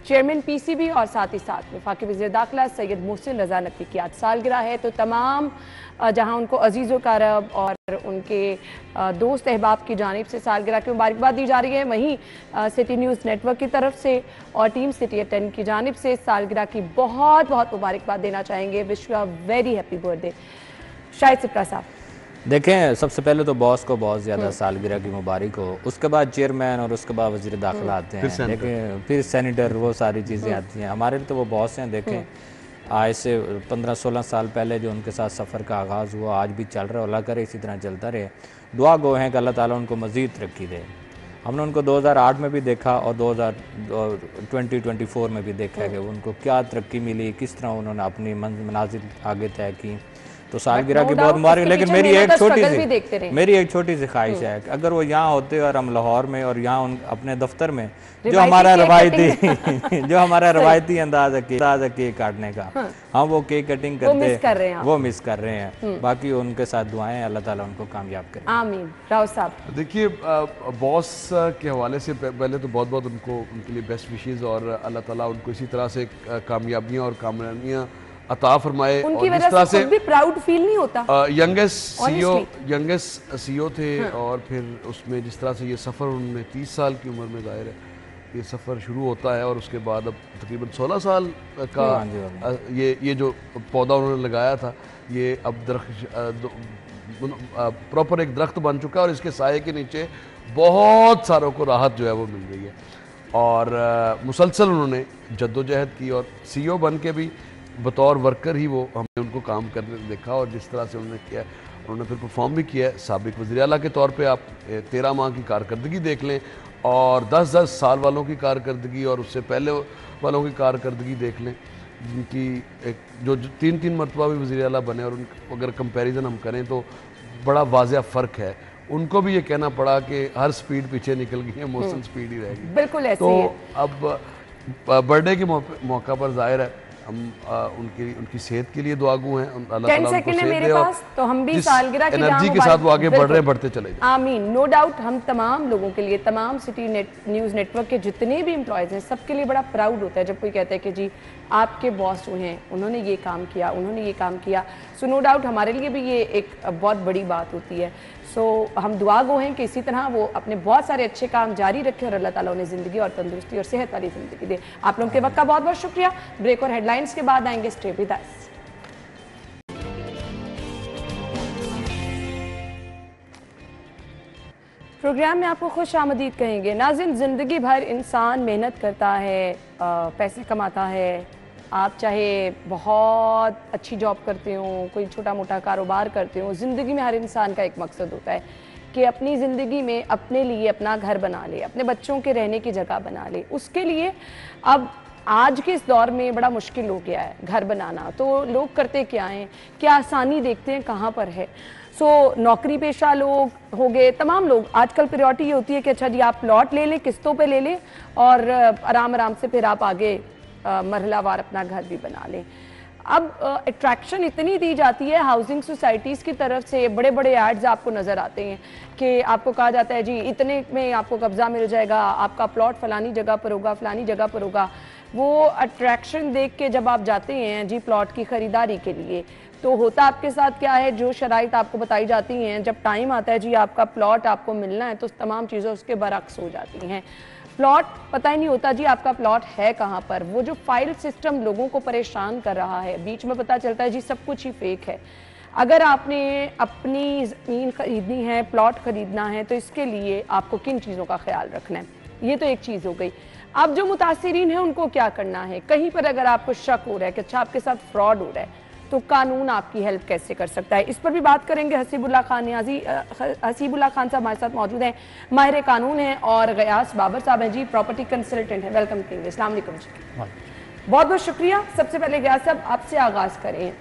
चेयरमैन पीसीबी और साथ ही साथ वफाकी वज़ीर दाखिला सैयद मोहसिन रज़ा नकवी की आज सालगिरह है, तो तमाम जहां उनको अजीज़ व कारब और उनके दोस्त अहबाब की जानिब से सालगिरह की मुबारकबाद दी जा रही है, वहीं सिटी न्यूज़ नेटवर्क की तरफ से और टीम सिटी 10 की जानिब से सालगिरह की बहुत बहुत मुबारकबाद देना चाहेंगे। Wish you a very happy birthday. Shahid Shipra साहब। देखें, सबसे पहले तो बॉस को बहुत ज़्यादा सालगिरह की मुबारक हो, उसके बाद चेयरमैन और उसके बाद वज़ीर दाखिला आते हैं, देखें फिर सेनेटर, वो सारी चीज़ें आती हैं। हमारे लिए तो वो बॉस हैं। देखें आज से 15-16 साल पहले जो उनके साथ सफ़र का आगाज़ हुआ आज भी चल रहा है, अल्लाह करे इसी तरह चलता रहे। दुआ गो हैं कि अल्लाह ताला उनको मज़ीद तरक्की दे। हमने उनको 2008 में भी देखा और 2024 में भी देखा है कि उनको क्या तरक्की मिली, किस तरह उन्होंने अपनी मनाजिल आगे तय की। तो सालगिरह no की doubt बहुत मुबारक। उसके लेकिन पीछे मेहनत और struggle भी देखते रहे। मेरी एक छोटी सी ख्वाहिश है कि अगर वो यहाँ होते और हम लाहौर में और यहाँ अपने दफ्तर में जो रिवायती हमारा केक रवायती जो हमारा रवायती अंदाज है केक काटने का, हम वो केक कटिंग वो मिस कर करते रहे हैं आप। वो मिस कर रहे हैं। बाकी उनके साथ दुआएं, अल्लाह ताला उनको कामयाब करे। आमीन। राव साहब, देखिए बॉस के हवाले से पहले तो बहुत बहुत उनके लिए बेस्ट विशेस और अल्लाह ताला उनको इसी तरह से कामयाबियाँ और कामयाबियाँ अता फरमाए। उनकी और जिस वजह तरह से खुद भी प्राउड फील नहीं होता? यंगेस्ट सीईओ थे और फिर उसमें जिस तरह से ये सफ़र उन्होंने 30 साल की उम्र में ज़ाहिर है ये सफ़र शुरू होता है और उसके बाद अब तकरीबन 16 साल का ये जो पौधा उन्होंने लगाया था ये अब प्रॉपर एक दरख्त बन चुका है और इसके साये के नीचे बहुत सारों को राहत जो है वो मिल रही है। और मुसलसल उन्होंने जद्दोजहद की और सीईओ बन के भी बतौर वर्कर ही वो हमने उनको काम करने देखा और जिस तरह से उन्होंने किया उन्होंने फिर परफॉर्म भी किया है। साबिक वज़ीर आला के तौर पे आप 13 माह की कारकर्दगी देख लें और 10-10 साल वालों की कारकर्दगी और उससे पहले वालों की कारकर्दगी देख लें, जिनकी एक जो 3-3 मरतबा भी वज़ीर आला बने और उनको अगर कंपैरिजन हम करें तो बड़ा वाज़िया फ़र्क है। उनको भी ये कहना पड़ा कि हर स्पीड पीछे निकल गई है, मौसम स्पीड ही रहेगी। बिल्कुल ऐसे तो ही है। अब बर्थडे के मौका पर ज़ाहिर है हम उनकी सेहत के लिए दुआगू हैं। अल्लाह 10 ताला उनको सेकंड है सेहत मेरे दे और पास, तो हम भी जिस सालगिरह की एनर्जी के साथ वो आगे बढ़ रहे हैं बढ़ते चले जाएं। आमीन। नो डाउट हम तमाम लोगों के लिए, तमाम सिटी न्यूज़ नेटवर्क के जितने भी एम्प्लॉयज़ हैं सबके लिए बड़ा प्राउड होता है जब कोई कहता है कि जी आपके बॉस जो हैं उन्होंने ये काम किया, उन्होंने ये काम किया। सो नो डाउट हमारे लिए भी ये एक बहुत बड़ी बात होती है। सो हम दुआ गो हैं कि इसी तरह वो अपने बहुत सारे अच्छे काम जारी रखें और अल्लाह ताला उन्हें ज़िंदगी और तंदुरुस्ती और सेहत वाली ज़िंदगी दे। आप लोगों के वक्त का बहुत बहुत शुक्रिया। ब्रेक और हेडलाइंस के बाद आएंगे स्टे विद अस। प्रोग्राम में आपको खुश आमदीद कहेंगे। नाज़रीन, ज़िंदगी भर इंसान मेहनत करता है, पैसे कमाता है। आप चाहे बहुत अच्छी जॉब करते हो, कोई छोटा मोटा कारोबार करते हो, ज़िंदगी में हर इंसान का एक मकसद होता है कि अपनी ज़िंदगी में अपने लिए अपना घर बना ले, अपने बच्चों के रहने की जगह बना ले। उसके लिए अब आज के इस दौर में बड़ा मुश्किल हो गया है घर बनाना। तो लोग करते क्या हैं, क्या आसानी देखते हैं कहाँ पर है। नौकरी पेशा लोग हो गए, तमाम लोग आजकल प्रायोरिटी ये होती है कि अच्छा जी आप प्लॉट ले लें, किस्तों पे ले लें और आराम आराम से फिर आप आगे मरहलावार अपना घर भी बना लें। अब अट्रैक्शन इतनी दी जाती है हाउसिंग सोसाइटीज़ की तरफ से, बड़े बड़े एड्स आपको नज़र आते हैं कि आपको कहा जाता है जी इतने में आपको कब्ज़ा मिल जाएगा, आपका प्लॉट फलानी जगह पर होगा, फलानी जगह पर होगा। वो अट्रैक्शन देख के जब आप जाते हैं जी प्लॉट की ख़रीदारी के लिए, तो होता आपके साथ क्या है, जो शराइत आपको बताई जाती हैं, जब टाइम आता है जी आपका प्लॉट आपको मिलना है तो तमाम चीज़ें उसके बरक्स हो जाती हैं। प्लॉट पता ही नहीं होता जी आपका प्लॉट है कहाँ पर। वो जो फाइल सिस्टम लोगों को परेशान कर रहा है, बीच में पता चलता है जी सब कुछ ही फेक है। अगर आपने अपनी ज़मीन खरीदनी है, प्लॉट खरीदना है, तो इसके लिए आपको किन चीज़ों का ख्याल रखना है, ये तो एक चीज़ हो गई। अब जो मुतासिरीन हैं उनको क्या करना है, कहीं पर अगर आपको शक हो रहा है कि अच्छा आपके साथ फ्रॉड हो रहा है, तो कानून आपकी हेल्प कैसे कर सकता है, इस पर भी बात करेंगे। हसीबुल्लाह खान नियाजी, हसीबुल्लाह खान साहब हमारे साथ मौजूद हैं, माहिर कानून हैं, और गयास बाबर साहब हैं जी, प्रॉपर्टी कंसल्टेंट हैं। वेलकम करेंगे। अस्सलाम वालेकुम जी, बहुत बहुत शुक्रिया। सबसे पहले गयास साहब आपसे आगाज़ करें।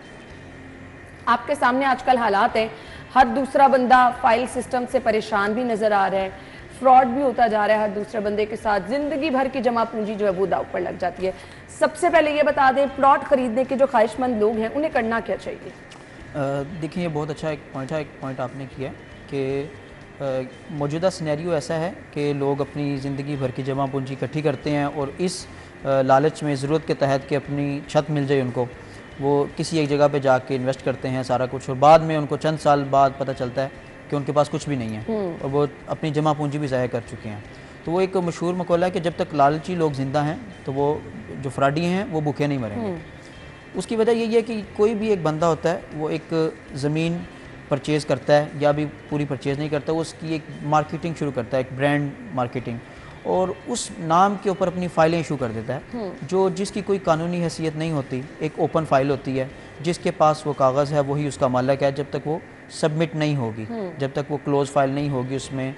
आपके सामने आजकल हालात हैं, हर दूसरा बंदा फाइल सिस्टम से परेशान भी नज़र आ रहा है, फ्रॉड भी होता जा रहा है हर दूसरे बंदे के साथ, ज़िंदगी भर की जमा पूंजी जो है वो दाव पर लग जाती है। सबसे पहले ये बता दें, प्लॉट खरीदने के जो ख्वाहिशमंद लोग हैं उन्हें करना क्या चाहिए? देखिए ये बहुत अच्छा एक पॉइंट आपने किया कि मौजूदा सिनेरियो ऐसा है कि लोग अपनी ज़िंदगी भर की जमा पूंजी इकट्ठी करते हैं और इस लालच में, ज़रूरत के तहत कि अपनी छत मिल जाए उनको, वो किसी एक जगह पे जाके इन्वेस्ट करते हैं सारा कुछ, और बाद में उनको चंद साल बाद पता चलता है कि उनके पास कुछ भी नहीं है और वो अपनी जमा पूंजी भी ज़ाया कर चुके हैं। तो वो एक मशहूर मकौला है कि जब तक लालची लोग ज़िंदा हैं तो वो जो फ्रॉडी हैं वो भूखे नहीं मरेंगे। उसकी वजह यही है कि कोई भी एक बंदा होता है, वो एक ज़मीन परचेज़ करता है या भी पूरी परचेज़ नहीं करता, वो उसकी एक मार्केटिंग शुरू करता है, एक ब्रांड मार्केटिंग, और उस नाम के ऊपर अपनी फ़ाइलें इशू कर देता है, जो जिसकी कोई कानूनी हैसियत नहीं होती। एक ओपन फ़ाइल होती है, जिसके पास वो कागज़ है वही उसका मालिक है, जब तक वो सबमिट नहीं होगी, जब तक वो क्लोज़ फाइल नहीं होगी, उसमें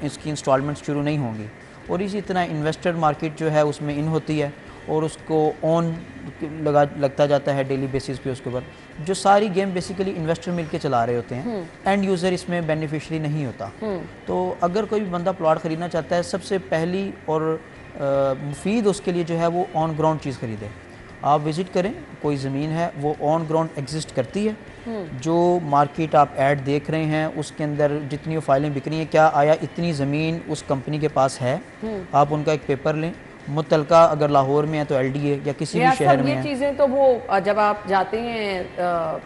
इसकी इंस्टॉलमेंट्स शुरू नहीं होंगी। और इसी तरह इन्वेस्टर मार्केट जो है उसमें इन होती है, और उसको ऑन लगता जाता है डेली बेसिस पे उसके ऊपर। जो सारी गेम बेसिकली इन्वेस्टर मिलके चला रहे होते हैं, एंड यूज़र इसमें बेनिफिशरी नहीं होता। तो अगर कोई भी बंदा प्लॉट ख़रीदना चाहता है, सबसे पहली और मुफीद उसके लिए जो है वो ऑन ग्राउंड चीज़ ख़रीदे। आप विज़िट करें, कोई ज़मीन है वो ऑन ग्राउंड एग्जिस्ट करती है, जो मार्केट आप ऐड देख रहे हैं उसके अंदर जितनी वो फाइलें बिक रही हैं, क्या आया इतनी ज़मीन उस कंपनी के पास है, आप उनका एक पेपर लें। मुतलका अगर लाहौर में है तो LDA या किसी भी शहर में ये चीज़ें तो वो जब आप जाते हैं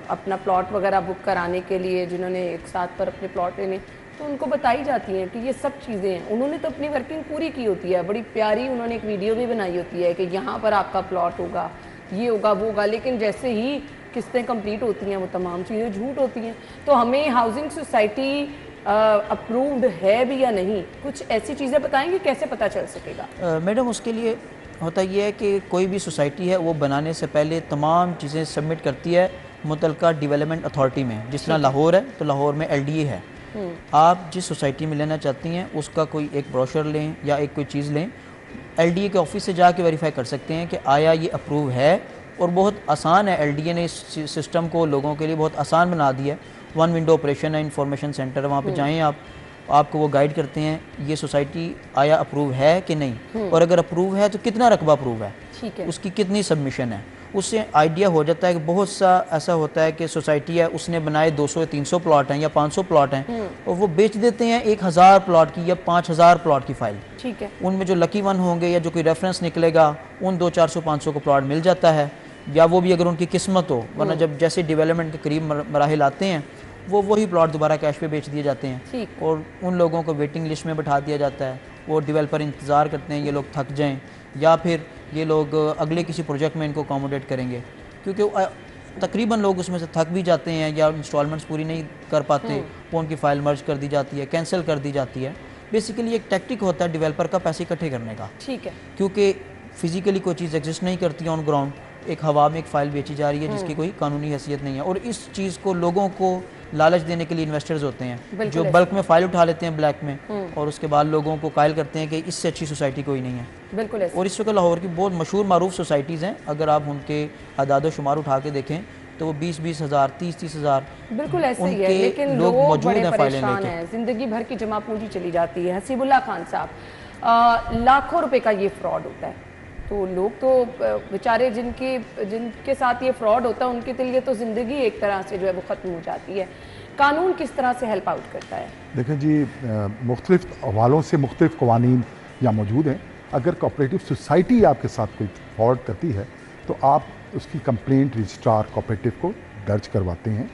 अपना प्लॉट वगैरह बुक कराने के लिए, जिन्होंने एक साथ पर अपने प्लॉट लेने, तो उनको बताई जाती हैं कि ये सब चीज़ें हैं। उन्होंने तो अपनी वर्किंग पूरी की होती है, बड़ी प्यारी उन्होंने एक वीडियो भी बनाई होती है कि यहाँ पर आपका प्लॉट होगा, ये होगा, वो होगा, लेकिन जैसे ही किस्तें कंप्लीट होती हैं वो तमाम चीज़ें झूठ होती हैं। तो हमें हाउसिंग सोसाइटी अप्रूव्ड है भी या नहीं, कुछ ऐसी चीज़ें बताएंगे कैसे पता चल सकेगा? मैडम, उसके लिए होता ये है कि कोई भी सोसाइटी है वो बनाने से पहले तमाम चीज़ें सबमिट करती है मुतलका डेवलपमेंट अथॉरिटी में। जिस तरह लाहौर है तो लाहौर में LDA है। आप जिस सोसाइटी में लेना चाहती हैं उसका कोई एक ब्रोशर लें या एक कोई चीज़ लें, LDA के ऑफिस से जाके वेरीफाई कर सकते हैं कि आया ये अप्रूव है। और बहुत आसान है, LDA ने इस सिस्टम को लोगों के लिए बहुत आसान बना दिया है। 1 विंडो ऑपरेशन है, इंफॉर्मेशन सेंटर, वहाँ पे जाएं आप, आपको वो गाइड करते हैं ये सोसाइटी आया अप्रूव है कि नहीं, और अगर अप्रूव है तो कितना रकबा अप्रूव है, ठीक है, उसकी कितनी सबमिशन है। उससे आइडिया हो जाता है कि बहुत सा ऐसा होता है कि सोसाइटी है उसने बनाए 200 या 300 प्लॉट हैं या 500 प्लॉट हैं, और वो बेच देते हैं 1000 प्लॉट की या 5000 प्लॉट की फाइल। ठीक है, उनमें जो लकी वन होंगे या जो कोई रेफरेंस निकलेगा उन 200-400-500 को प्लॉट मिल जाता है, या वो भी अगर उनकी किस्मत हो, वरना जब जैसे डेवलपमेंट के करीब मराहिल आते हैं वो वही प्लॉट दोबारा कैश पे बेच दिए जाते हैं, और उन लोगों को वेटिंग लिस्ट में बैठा दिया जाता है। वो डेवलपर इंतज़ार करते हैं ये लोग थक जाएं या फिर ये लोग अगले किसी प्रोजेक्ट में इनको अकोमोडेट करेंगे, क्योंकि तकरीबन लोग उसमें से थक भी जाते हैं या इंस्टॉलमेंट्स पूरी नहीं कर पाते, वो उनकी फ़ाइल मर्ज कर दी जाती है, कैंसिल कर दी जाती है। बेसिकली एक टैक्टिक होता है डेवलपर का पैसे इकट्ठे करने का। ठीक है, क्योंकि फिजिकली कोई चीज़ एग्जिस्ट नहीं करती ऑन ग्राउंड, एक हवा में एक फ़ाइल बेची जा रही है जिसकी कोई कानूनी हैसियत नहीं है, और इस चीज़ को लोगों को लालच देने के लिए इन्वेस्टर्स होते हैं जो बल्क में फ़ाइल उठा लेते हैं ब्लैक में, और उसके बाद लोगों को कायल करते हैं कि इससे अच्छी सोसाइटी कोई नहीं है। बिल्कुल ऐसे। और इस वक्त लाहौर की बहुत मशहूर मारूफ सोसाइटीज़ हैं, अगर आप उनके अदाद शुमार उठा के देखें तो वो 20-20 हज़ार 30-30 हज़ार बिल्कुल ऐसे ही है, लेकिन लोग बड़े परेशान हैं, जिंदगी भर की जमा पूंजी चली जाती है। हसीबुल्लाह खान साहब, लाखों रुपए का ये फ्रॉड होता है, तो लोग तो बेचारे जिनके साथ ये फ्रॉड होता है उनके लिए तो ज़िंदगी एक तरह से जो है वो ख़त्म हो जाती है। कानून किस तरह से हेल्प आउट करता है? देखें जी, मुख्तलिफ हवालों से मुख्तलिफ कवानीन यहाँ मौजूद हैं। अगर कोऑपरेटिव सोसाइटी आपके साथ कोई फ्रॉड करती है तो आप उसकी कंप्लेंट रजिस्ट्रार कोऑपरेटिव को दर्ज करवाते हैं।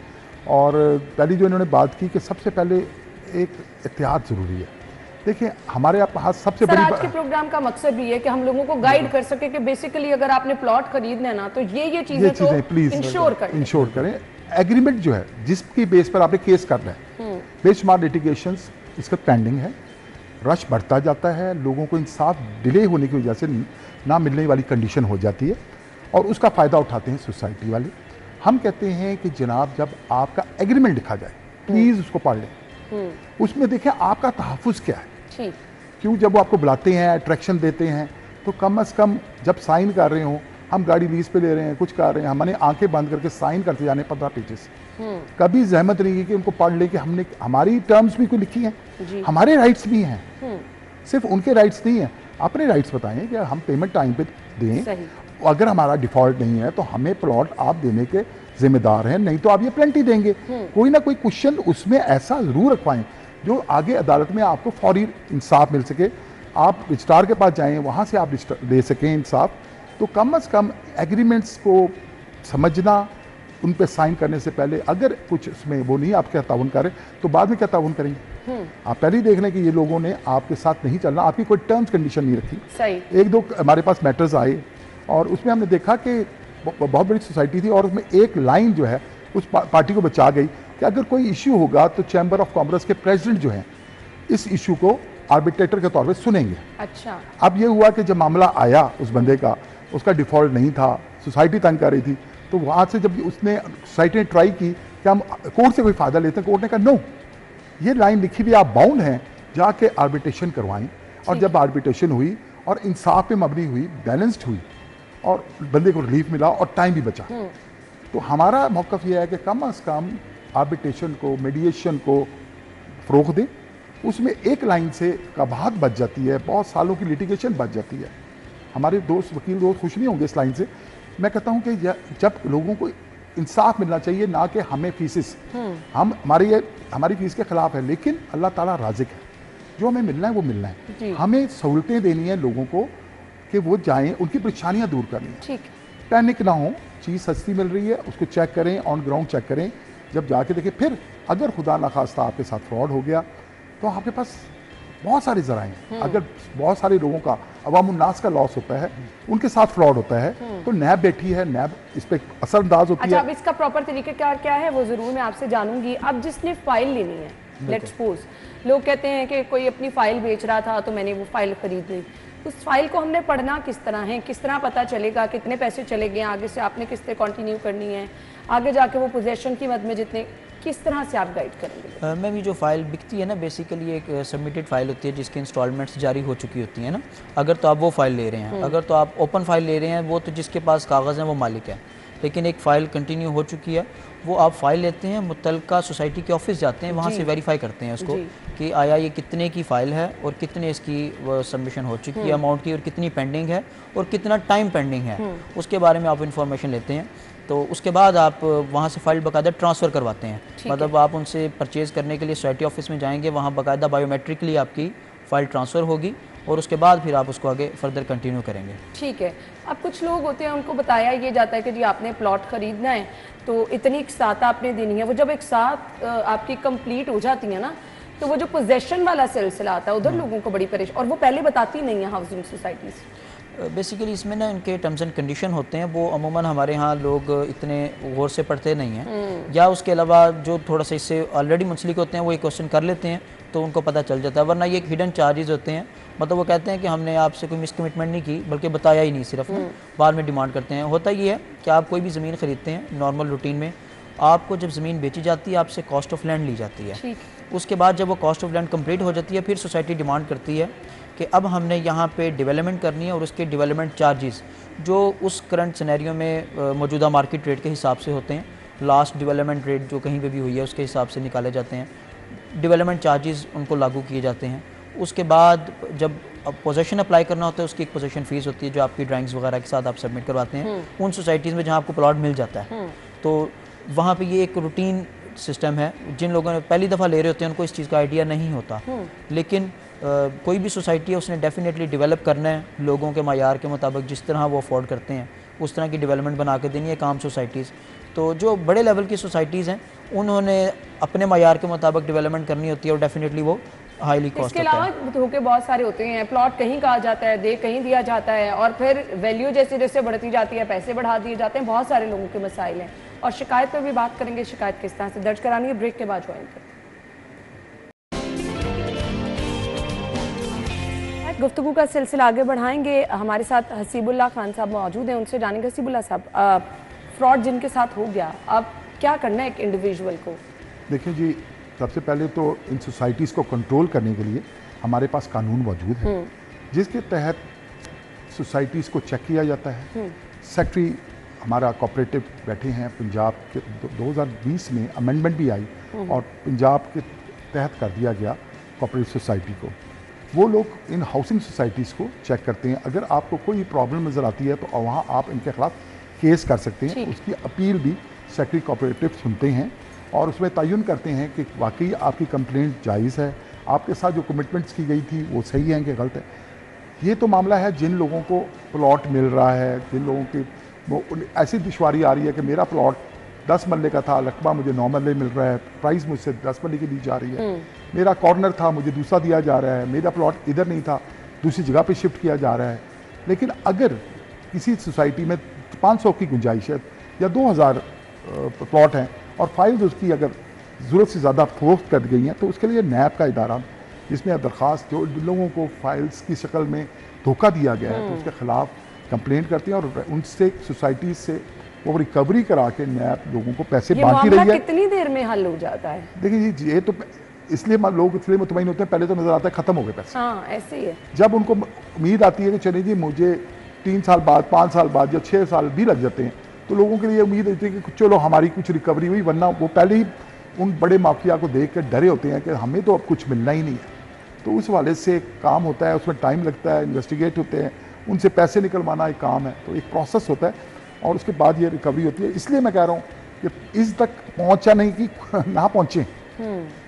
और पहली जो इन्होंने बात की कि सबसे पहले एक एहतियात ज़रूरी है। देखिए, हमारे पास सबसे बड़ी आज के प्रोग्राम का मकसद भी है कि हम लोगों को गाइड कर सके कि बेसिकली अगर आपने प्लॉट खरीदना है ना तो ये चीजें तो प्लीज इंश्योर करें। एग्रीमेंट जो है जिसकी बेस पर आपने केस करना है, बेशुमार लिटिगेशंस इसका पेंडिंग है, रश बढ़ता जाता है, लोगों को इंसाफ डिले होने की वजह से ना मिलने वाली कंडीशन हो जाती है और उसका फ़ायदा उठाते हैं सोसाइटी वाले। हम कहते हैं कि जनाब, जब आपका एग्रीमेंट लिखा जाए प्लीज़ उसको पढ़ लें, उसमें देखें आपका तहफ़्फ़ुज़ क्या है। क्यों जब वो आपको बुलाते हैं, अट्रैक्शन देते हैं, तो कम से कम जब साइन कर रहे हो, हम गाड़ी लीज पे ले रहे हैं, कुछ कर रहे हैं, हमने आंखें बंद करके साइन करते जाने 15 पेजेस, कभी जहमत नहीं की कि उनको पढ़ ले कि हमने हमारी टर्म्स भी कोई लिखी हैं, हमारे राइट्स भी हैं, सिर्फ उनके राइट्स नहीं हैं, अपने राइट्स बताएं कि हम पेमेंट टाइम पे दें, अगर हमारा डिफॉल्ट नहीं है तो हमें प्लॉट आप देने के जिम्मेदार हैं, नहीं तो आप ये प्लेंटी देंगे। कोई ना कोई क्वेश्चन उसमें ऐसा जरूर रखवाएं जो आगे अदालत में आपको फौरी इंसाफ मिल सके। आप रजिस्ट्रार के पास जाएं, वहाँ से आप ले सकें इंसाफ। तो कम से कम एग्रीमेंट्स को समझना, उन पे साइन करने से पहले अगर कुछ उसमें वो नहीं आपके ताउन करे तो बाद में क्या ताउन करेंगे। आप पहले ही देख लें कि ये लोगों ने आपके साथ नहीं चलना, आपकी कोई टर्म्स कंडीशन नहीं रखी। सही। एक दो हमारे पास मैटर्स आए और उसमें हमने देखा कि बहुत बड़ी सोसाइटी थी और उसमें एक लाइन जो है उस पार्टी को बचा गई कि अगर कोई इश्यू होगा तो चैम्बर ऑफ कॉमर्स के प्रेसिडेंट जो हैं इस इशू को आर्बिट्रेटर के तौर पे सुनेंगे। अच्छा। अब ये हुआ कि जब मामला आया उस बंदे का, उसका डिफॉल्ट नहीं था, सोसाइटी तंग कर रही थी, तो वहाँ से जब उसने सोसाइटी ने ट्राई की कि हम कोर्ट से कोई फ़ायदा लेते हैं, कोर्ट ने कहा नो, ये लाइन लिखी हुई, आप बाउंड हैं, जाके आर्बिट्रेशन करवाएं। और जब आर्बिट्रेशन हुई और इंसाफ पे मबनी हुई, बैलेंस्ड हुई, और बंदे को रिलीफ मिला और टाइम भी बचा। तो हमारा मौक़िफ़ यह है कि कम अज़ कम आर्बिट्रेशन को, मीडिएशन को फ़रोग़ दें। उसमें एक लाइन से कबाहत बच जाती है, बहुत सालों की लिटिगेशन बच जाती है। हमारे दोस्त वकील दोस्त खुश नहीं होंगे इस लाइन से। मैं कहता हूँ कि जब लोगों को इंसाफ मिलना चाहिए, ना कि हमें फीसेस, हम हमारी फीस के ख़िलाफ़ है, लेकिन अल्लाह ताला राज़िक है, जो हमें मिलना है वो मिलना है। हमें सहूलतें देनी है लोगों को कि वो जाएं, उनकी परेशानियाँ दूर करनी है। पैनिक ना हो, चीज़ सस्ती मिल रही है उसको चेक करें, ऑन ग्राउंड चेक करें, जब जाके देखें। फिर अगर खुदा न खास्ता आपके साथ फ्रॉड हो गया तो आपके पास बहुत सारे ज़राए हैं। अगर बहुत सारे लोगों का, अवामुन्नास का लॉस होता है, उनके साथ फ्रॉड होता है, तो नैब बैठी है, नैब इस पर असरअंदाज होती है। अब इसका प्रॉपर तरीक़ेकार क्या है वो ज़रूर मैं आपसे जानूंगी। अब जिसने फ़ाइल लेनी है, लेट्स सपोज लोग कहते हैं कि कोई अपनी फ़ाइल बेच रहा था तो मैंने वो फ़ाइल ख़रीद ली, उस फाइल को हमने पढ़ना किस तरह है, किस तरह पता चलेगा कितने पैसे चले गए, आगे से आपने किस तरह कंटिन्यू करनी है, आगे जाके वो पोजेशन की मद में जितने, किस तरह से आप गाइड करेंगे? मैम ये जो फ़ाइल बिकती है ना, बेसिकली एक सबमिटेड फ़ाइल होती है जिसकी इंस्टॉलमेंट्स जारी हो चुकी होती है ना। अगर तो आप वो फ़ाइल ले रहे हैं, अगर तो आप ओपन फ़ाइल ले रहे हैं, वो तो जिसके पास कागज़ हैं वो मालिक है। लेकिन एक फ़ाइल कंटिन्यू हो चुकी है, वो आप फ़ाइल लेते हैं, मुतल्लिका सोसाइटी के ऑफिस जाते हैं, वहाँ से वेरीफाई करते हैं उसको कि आया ये कितने की फ़ाइल है और कितने इसकी सबमिशन हो चुकी है अमाउंट की, और कितनी पेंडिंग है और कितना टाइम पेंडिंग है, उसके बारे में आप इंफॉर्मेशन लेते हैं। तो उसके बाद आप वहाँ से फ़ाइल बाकायदा ट्रांसफ़र करवाते हैं। मतलब आप उनसे परचेज़ करने के लिए सोसाइटी ऑफिस में जाएंगे, वहाँ बाकायदा बायोमेट्रिकली आपकी फ़ाइल ट्रांसफ़र होगी और उसके बाद फिर आप उसको आगे फर्दर कंटिन्यू करेंगे। ठीक है। अब कुछ लोग होते हैं, उनको बताया ये जाता है कि जी आपने प्लॉट ख़रीदना है तो इतनी एक साथ आपने देनी है। वो जब एक साथ आपकी कंप्लीट हो जाती है ना, तो वो जो पोजेशन वाला सिलसिला आता है उधर लोगों को बड़ी परेशानी, और वो पहले बताती नहीं है हाउसिंग सोसाइटीज़। बेसिकली इसमें ना इनके टर्म्स एंड कंडीशन होते हैं, वो अमूमन हमारे यहाँ लोग इतने गौर से पढ़ते नहीं हैं, या उसके अलावा जो थोड़ा सा इससे ऑलरेडी मुंसलिक होते हैं वो एक क्वेश्चन कर लेते हैं तो उनको पता चल जाता है। वरना ये एक हिडन चार्जेस होते हैं, मतलब वो कहते हैं कि हमने आपसे कोई मिसकमिटमेंट नहीं की, बल्कि बताया ही नहीं, सिर्फ बाद में डिमांड करते हैं। होता ये है कि आप कोई भी ज़मीन ख़रीदते हैं नॉर्मल रूटीन में, आपको जब ज़मीन बेची जाती है आपसे कॉस्ट ऑफ लैंड ली जाती है। उसके बाद जब वो कॉस्ट ऑफ लैंड कंप्लीट हो जाती है, फिर सोसाइटी डिमांड करती है कि अब हमने यहाँ पे डेवलपमेंट करनी है, और उसके डेवलपमेंट चार्जेस जो उस करंट सिनेरियो में मौजूदा मार्केट रेट के हिसाब से होते हैं, लास्ट डेवलपमेंट रेट जो कहीं पे भी हुई है उसके हिसाब से निकाले जाते हैं, डेवलपमेंट चार्जेस उनको लागू किए जाते हैं। उसके बाद जब पोजेशन अप्लाई करना होता है, उसकी एक पोजेशन फ़ीस होती है जो आपकी ड्राइंग्स वगैरह के साथ आप सबमिट करवाते हैं उन सोसाइटीज़ में जहाँ आपको प्लॉट मिल जाता है। तो वहाँ पे ये एक रूटीन सिस्टम है। जिन लोगों ने पहली दफ़ा ले रहे होते हैं उनको इस चीज़ का आइडिया नहीं होता, लेकिन कोई भी सोसाइटी है उसने डेफिनेटली डेवलप करना है लोगों के मायार के मुताबिक, जिस तरह वो अफोर्ड करते हैं उस तरह की डेवलपमेंट बना के देनी है काम सोसाइटीज़। तो जो बड़े लेवल की सोसाइटीज़ हैं उन्होंने अपने मायार के मुताबिक डेवलपमेंट करनी होती है, और डेफिनेटली वो हाईली कॉस्ट इसके अलावा धोखे बहुत सारे होते हैं, प्लॉट कहीं कहा जाता है, दे कहीं दिया जाता है, और फिर वैल्यू जैसे जैसे बढ़ती जाती है पैसे बढ़ा दिए जाते हैं। बहुत सारे लोगों के मसाइल हैं, और शिकायत पर भी बात करेंगे, शिकायत किस तरह से दर्ज करानी है। ब्रेक के बाद ज्वाइन करें। गुफ्तगू का सिलसिला आगे बढ़ाएंगे। हमारे साथ हसीबुल्ला खान साहब मौजूद हैं, उनसे जानेंगे। हसीबुल्ला साहब, फ्रॉड जिनके साथ हो गया, अब क्या करना है एक इंडिविजुअल को? देखिए जी, सबसे पहले तो इन सोसाइटीज़ को कंट्रोल करने के लिए हमारे पास कानून मौजूद है जिसके तहत सोसाइटीज़ को चेक किया जाता है। सेक्रेटरी हमारा कोऑपरेटिव बैठे हैं पंजाब के, 2020 में अमेंडमेंट भी आई और पंजाब के तहत कर दिया गया कोऑपरेटिव सोसाइटी को। वो लोग इन हाउसिंग सोसाइटीज़ को चेक करते हैं। अगर आपको कोई प्रॉब्लम नज़र आती है तो वहाँ आप इनके खिलाफ केस कर सकते हैं। उसकी अपील भी सेक्रेटरी कोऑपरेटिव सुनते हैं और उसमें तयन करते हैं कि वाकई आपकी कंप्लेंट जायज़ है, आपके साथ जो कमिटमेंट्स की गई थी वो सही हैं कि गलत है। ये तो मामला है जिन लोगों को प्लॉट मिल रहा है, जिन लोगों की वो ऐसी दुश्वारी आ रही है कि मेरा प्लॉट 10 मरले का था, रकबा मुझे 9 मरले मिल रहा है, प्राइस मुझसे 10 मरले की दी जा रही है, मेरा कॉर्नर था मुझे दूसरा दिया जा रहा है, मेरा प्लॉट इधर नहीं था दूसरी जगह पे शिफ्ट किया जा रहा है। लेकिन अगर किसी सोसाइटी में 500 की गुंजाइश है या 2000 प्लॉट हैं और फाइल्स उसकी अगर ज़रूरत से ज़्यादा फरोख्त कर गई हैं तो उसके लिए नैब का इदारा जिसमें दरख्वास्त जो लोगों को फाइल्स की शक्ल में धोखा दिया गया है तो उसके खिलाफ कंप्लेंट करती हैं और उनसे सोसाइटी से वो रिकवरी करा के नैब लोगों को पैसे बांटी रही है। कितनी देर में हल हो जाता है? देखिए जी, ये तो इसलिए लोग इसलिए मुतमईन होते हैं, पहले तो नज़र आता है ख़त्म हो गए पैसे। हाँ, ऐसे ही है। जब उनको उम्मीद आती है कि चलिए जी मुझे 3 साल बाद, 5 साल बाद या 6 साल भी लग जाते हैं, तो लोगों के लिए उम्मीद होती है कि चलो हमारी कुछ रिकवरी हुई, वरना वो पहले ही उन बड़े माफिया को देख कर डरे होते हैं कि हमें तो अब कुछ मिलना ही नहीं है। तो उस वाले से काम होता है, उसमें टाइम लगता है, इन्वेस्टिगेट होते हैं, उनसे पैसे निकलवाना एक काम है, तो एक प्रोसेस होता है और उसके बाद ये रिकवरी होती है। इसलिए मैं कह रहा हूँ कि इस तक पहुँचा नहीं कि ना पहुँचें,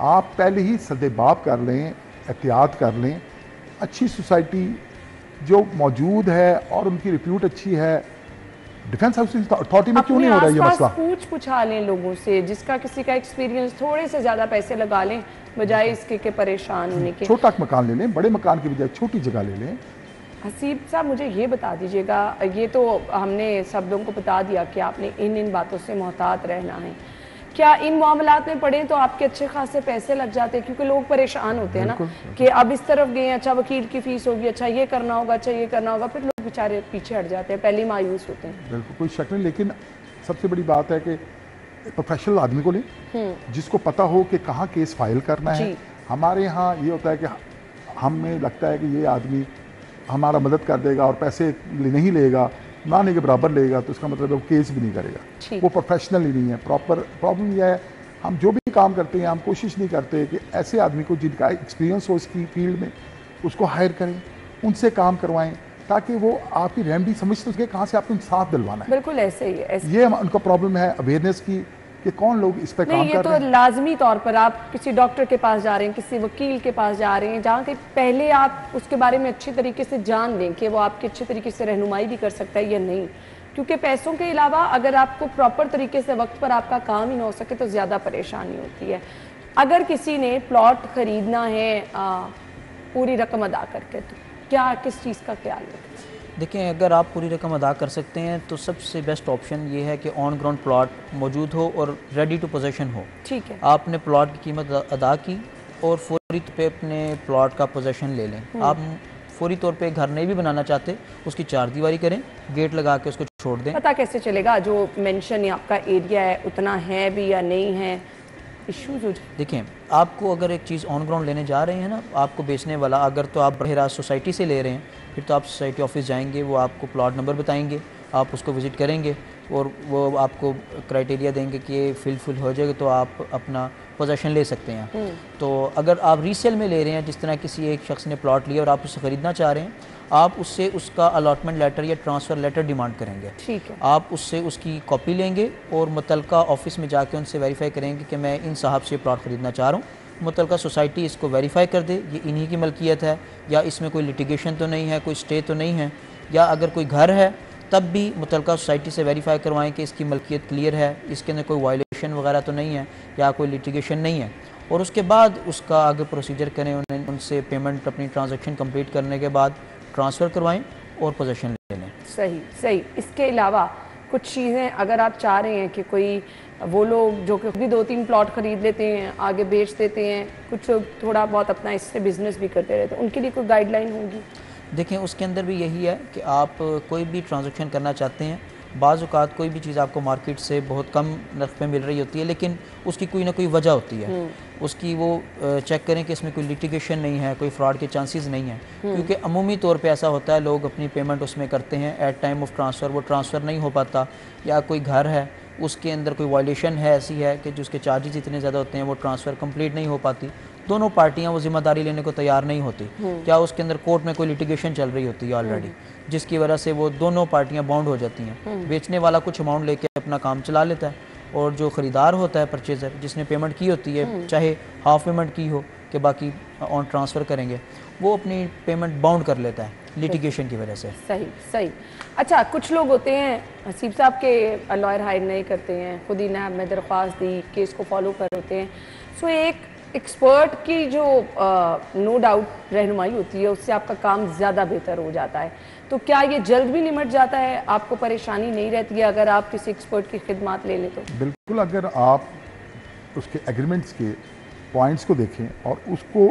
आप पहले ही सदेबाब कर लें, एहतियात कर लें। अच्छी सोसाइटी जो मौजूद है और उनकी रिप्यूट अच्छी है, डिफेंस अथॉरिटी में क्यों नहीं हो रहा है ये मसला? पूछा लें लोगों से, जिसका किसी का एक्सपीरियंस, थोड़े से ज्यादा पैसे लगा लें बजाय इसके के परेशान होने के। छोटा मकान ले लें, बड़े मकान की बजाय छोटी जगह ले लें। हसीब साहब मुझे ये बता दीजिएगा, ये तो हमने सब लोगों को बता दिया कि आपने इन बातों से मोहतात रहना है, क्या इन मामलात में पड़े तो आपके अच्छे खासे पैसे लग जाते हैं? क्योंकि लोग परेशान होते हैं ना कि अब इस तरफ गए, अच्छा वकील की फीस होगी, अच्छा ये करना होगा, अच्छा ये करना होगा, फिर लोग बेचारे पीछे हट जाते हैं, पहले ही मायूस होते हैं। बिल्कुल, कोई शक नहीं, लेकिन सबसे बड़ी बात है कि प्रोफेशनल आदमी को लें जिसको पता हो कि कहाँ केस फाइल करना है। हमारे यहाँ ये होता है कि हमें लगता है कि ये आदमी हमारा मदद कर देगा और पैसे नहीं लेगा, नाने के बराबर लेगा, तो इसका मतलब है वो केस भी नहीं करेगा, वो प्रोफेशनल ही नहीं है। प्रॉब्लम यह है, हम जो भी काम करते हैं हम कोशिश नहीं करते कि ऐसे आदमी को जिनका एक्सपीरियंस हो इसकी फील्ड में, उसको हायर करें, उनसे काम करवाएं, ताकि वो आपकी रेमेडी समझ सके कहाँ से आपको इंसाफ दिलवाना है। बिल्कुल ऐसे ही है, ये उनका प्रॉब्लम है अवेयरनेस की कि कौन लोग इस पे काम कर रहे हैं। ये तो लाजमी तौर पर आप किसी डॉक्टर के पास जा रहे हैं, किसी वकील के पास जा रहे हैं, जहाँ के पहले आप उसके बारे में अच्छी तरीके से जान लें कि वो आपकी अच्छी तरीके से रहनुमाई भी कर सकता है या नहीं। क्योंकि पैसों के अलावा अगर आपको प्रॉपर तरीके से वक्त पर आपका काम ही ना हो सके तो ज़्यादा परेशानी होती है। अगर किसी ने प्लॉट खरीदना है पूरी रकम अदा करके, तो क्या किस चीज़ का ख्याल रखें? देखिए, अगर आप पूरी रकम अदा कर सकते हैं तो सबसे बेस्ट ऑप्शन ये है कि ऑन ग्राउंड प्लॉट मौजूद हो और रेडी टू पोजेशन हो। ठीक है, आपने प्लॉट की कीमत अदा की और फौरी तौर पे अपने प्लॉट का पोजेशन ले लें। आप फौरी तौर पे घर नहीं भी बनाना चाहते, उसकी 4 दीवारी करें, गेट लगा के उसको छोड़ दें। पता कैसे चलेगा जो मेंशन या आपका एरिया है उतना है भी या नहीं है? इश्यूज हो जाए। देखिए, आपको अगर एक चीज़ ऑन ग्राउंड लेने जा रहे हैं ना, आपको बेचने वाला अगर तो आप बरहेरा सोसाइटी से ले रहे हैं, फिर तो आप सोसाइटी ऑफिस जाएंगे, वो आपको प्लॉट नंबर बताएंगे, आप उसको विज़िट करेंगे और वो आपको क्राइटेरिया देंगे कि ये फिल हो जाएगा तो आप अपना पोजेशन ले सकते हैं। तो अगर आप रीसेल में ले रहे हैं, जिस तरह किसी एक शख्स ने प्लॉट लिया और आप उससे ख़रीदना चाह रहे हैं, आप उससे उसका अलॉटमेंट लेटर या ट्रांसफ़र लेटर डिमांड करेंगे। ठीक है, आप उससे उसकी कॉपी लेंगे और मुतलका ऑफिस में जाके उनसे वेरीफाई करेंगे कि मैं इन साहब से प्लॉट ख़रीदना चाह रहा हूँ। मुतलका सोसाइटी इसको वेरीफाई कर दे ये इन्हीं की मलकियत है या इसमें कोई लिटिगेशन तो नहीं है, कोई स्टे तो नहीं है, या अगर कोई घर है तब भी मुतलका सोसाइटी से वेरीफाई करवाएं कि इसकी मलकियत क्लियर है, इसके अंदर कोई वायलेशन वगैरह तो नहीं है या कोई लिटिगेशन नहीं है, और उसके बाद उसका आगे प्रोसीजर करें। उनसे पेमेंट अपनी ट्रांजैक्शन कंप्लीट करने के बाद ट्रांसफ़र करवाएं और पोजेशन ले लें। सही। इसके अलावा कुछ चीज़ें अगर आप चाह रहे हैं कि कोई वो लोग जो कि भी 2-3 प्लॉट खरीद लेते हैं, आगे बेच देते हैं, कुछ लोग थोड़ा बहुत अपना इससे बिजनेस भी करते रहते हैं, उनके लिए कोई गाइडलाइन होगी? देखें, उसके अंदर भी यही है कि आप कोई भी ट्रांजैक्शन करना चाहते हैं, बाज़ औक़ात कोई भी चीज़ आपको मार्केट से बहुत कम नर्ख पे मिल रही होती है, लेकिन उसकी कोई ना कोई वजह होती है। उसकी वो चेक करें कि इसमें कोई लिटिगेशन नहीं है, कोई फ्रॉड के चांसेस नहीं है, क्योंकि अमूमी तौर पे ऐसा होता है लोग अपनी पेमेंट उसमें करते हैं, एट टाइम ऑफ ट्रांसफ़र वो ट्रांसफ़र नहीं हो पाता, या कोई घर है उसके अंदर कोई वायलेशन है ऐसी है कि जो उसके चार्जेस इतने ज़्यादा होते हैं वो ट्रांसफ़र कंप्लीट नहीं हो पाती, दोनों पार्टियां वो जिम्मेदारी लेने को तैयार नहीं होती। क्या उसके अंदर कोर्ट में कोई लिटिगेशन चल रही होती है ऑलरेडी, जिसकी वजह से वो दोनों पार्टियां बाउंड हो जाती हैं। बेचने वाला कुछ अमाउंट लेके अपना काम चला लेता है और जो ख़रीदार होता है, परचेज़र, जिसने पेमेंट की होती है, चाहे हाफ पेमेंट की हो कि बाकी ऑन ट्रांसफ़र करेंगे, वो अपनी पेमेंट बाउंड कर लेता है लिटिगेशन की वजह से। सही। अच्छा, कुछ लोग होते हैं हसीब साहब के लॉयर हायर नहीं करते हैं, खुद ही नैब में दरख्वास्त दी, केस को फॉलो कर होते हैं, सो एक एक्सपर्ट की जो नो डाउट रहनुमाई होती है उससे आपका काम ज़्यादा बेहतर हो जाता है। तो क्या ये जल्द भी निमट जाता है, आपको परेशानी नहीं रहती है अगर आप किसी एक्सपर्ट की खिदमत ले लें तो? बिल्कुल, अगर आप उसके एग्रीमेंट्स के पॉइंट्स को देखें और उसको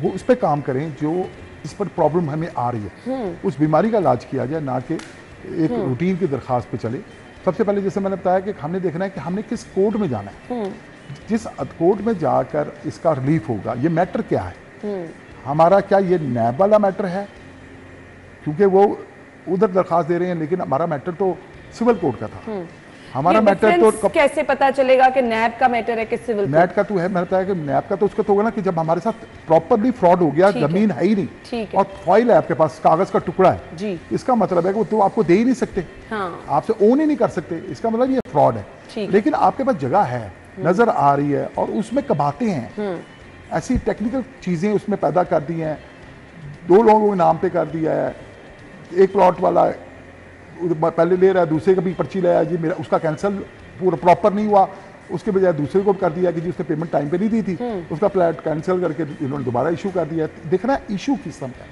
वो उस पर काम करें जो इस पर प्रॉब्लम हमें आ रही है, उस बीमारी का इलाज किया जाए, ना कि एक रूटीन की दरख्वास्त पे चले। सबसे पहले जैसे मैंने बताया कि हमने देखना है कि हमने किस कोर्ट में जाना है, जिस कोर्ट में जाकर इसका रिलीफ होगा, ये मैटर क्या है हमारा, क्या ये नैब वाला मैटर है, क्योंकि वो उधर दरखास्त दे रहे हैं, लेकिन हमारा मैटर तो सिविल कोर्ट का था। हमारा मैटर तो कैसे पता चलेगा कि नैब का मैटर है कि सिविल नैब का तो है, मैंने बताया कि नैब का तो उसका तो होगा ना कि जब हमारे साथ प्रॉपरली फ्रॉड हो गया, जमीन है ही नहीं और फाइल है आपके पास, कागज का टुकड़ा है जी। इसका मतलब है कि तो आपको दे ही नहीं सकते, आपसे ओन ही नहीं कर सकते, इसका मतलब ये फ्रॉड है। लेकिन आपके पास जगह है, नजर आ रही है और उसमें कबाते हैं, ऐसी टेक्निकल चीजें उसमें पैदा कर दी हैं, 2 लोगों के नाम पे कर दिया है, एक प्लॉट वाला पहले ले रहा है, दूसरे का भी पर्ची लाया जी मेरा, उसका कैंसिल पूरा प्रॉपर नहीं हुआ, उसके बजाय दूसरे को कर दिया कि जी उसने पेमेंट टाइम पे नहीं दी थी, उसका प्लॉट कैंसिल करके इन्होंने दोबारा इशू कर दिया। दिख रहा है इशू किस तरह का।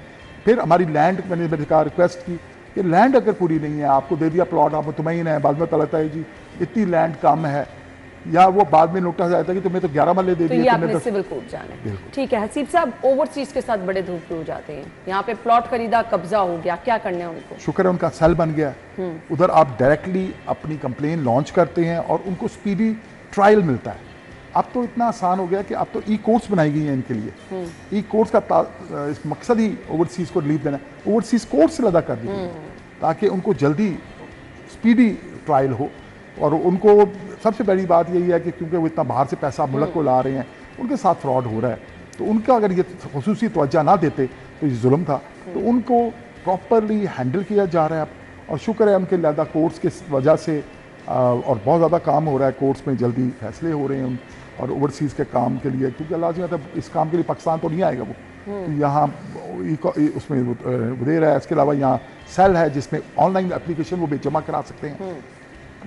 फिर हमारी लैंड मैंने कहा रिक्वेस्ट की कि लैंड अगर पूरी नहीं है, आपको दे दिया प्लॉट, आपको तुम्हें ही नहीं, बाद में पता लगता है जी इतनी लैंड कम है, या वो बाद में नोटिस आया था कि तुम्हें तो 11 मरले दे दिए, आपने सिविल कोर्ट जाना है। ठीक है हसीब साहब, ओवरसीज के साथ बड़े धूप हो जाते हैं, यहाँ पे प्लॉट खरीदा, कब्जा हो गया, क्या करना है उनको? शुक्र है उनका सेल बन गया, उधर आप डायरेक्टली अपनी कंप्लेन लॉन्च करते हैं और उनको स्पीडी ट्रायल मिलता है। अब तो इतना आसान हो गया कि अब तो ई कोर्ट्स बनाई गई हैं इनके लिए। ई कोर्ट्स का मकसद ही ओवरसीज को रिलीफ देना है, ओवरसीज कोर्ट से लदा कर दी ताकि उनको जल्दी स्पीडी ट्रायल हो। और उनको सबसे बड़ी बात यही है कि क्योंकि वो इतना बाहर से पैसा मुल्क को ला रहे हैं, उनके साथ फ्रॉड हो रहा है, तो उनका अगर ये खुसूसी तवज्जो ना देते तो ये जुल्म था। तो उनको प्रॉपरली हैंडल किया जा रहा है अब, और शुक्र है उनके ज़्यादा कोर्ट्स की वजह से और बहुत ज़्यादा काम हो रहा है, कोर्ट्स में जल्दी फैसले हो रहे हैं और ओवरसीज़ के काम के लिए, क्योंकि अल्लाह मतलब इस काम के लिए पाकिस्तान तो नहीं आएगा वो, तो यहाँ उसमें दे रहा है। इसके अलावा यहाँ सेल है जिसमें ऑनलाइन एप्लीकेशन वो भी जमा करा सकते हैं,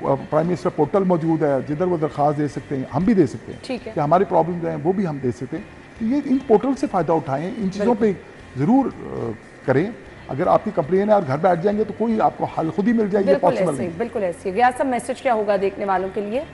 प्राइम मिनिस्टर पोर्टल मौजूद है जिधर वो दरख्वास्त दे सकते हैं, हम भी दे सकते हैं कि हमारी प्रॉब्लम जो है वो भी हम दे सकते हैं। तो ये इन पोर्टल से फ़ायदा उठाएं, इन चीज़ों पे ज़रूर करें। अगर आपकी कंप्लेन है और घर बैठ जाएंगे तो कोई आपको हल खुद ही मिल जाएगी, पॉसिबल नहीं। बिल्कुल ऐसे। गया सब मैसेज क्या होगा देखने वालों के लिए?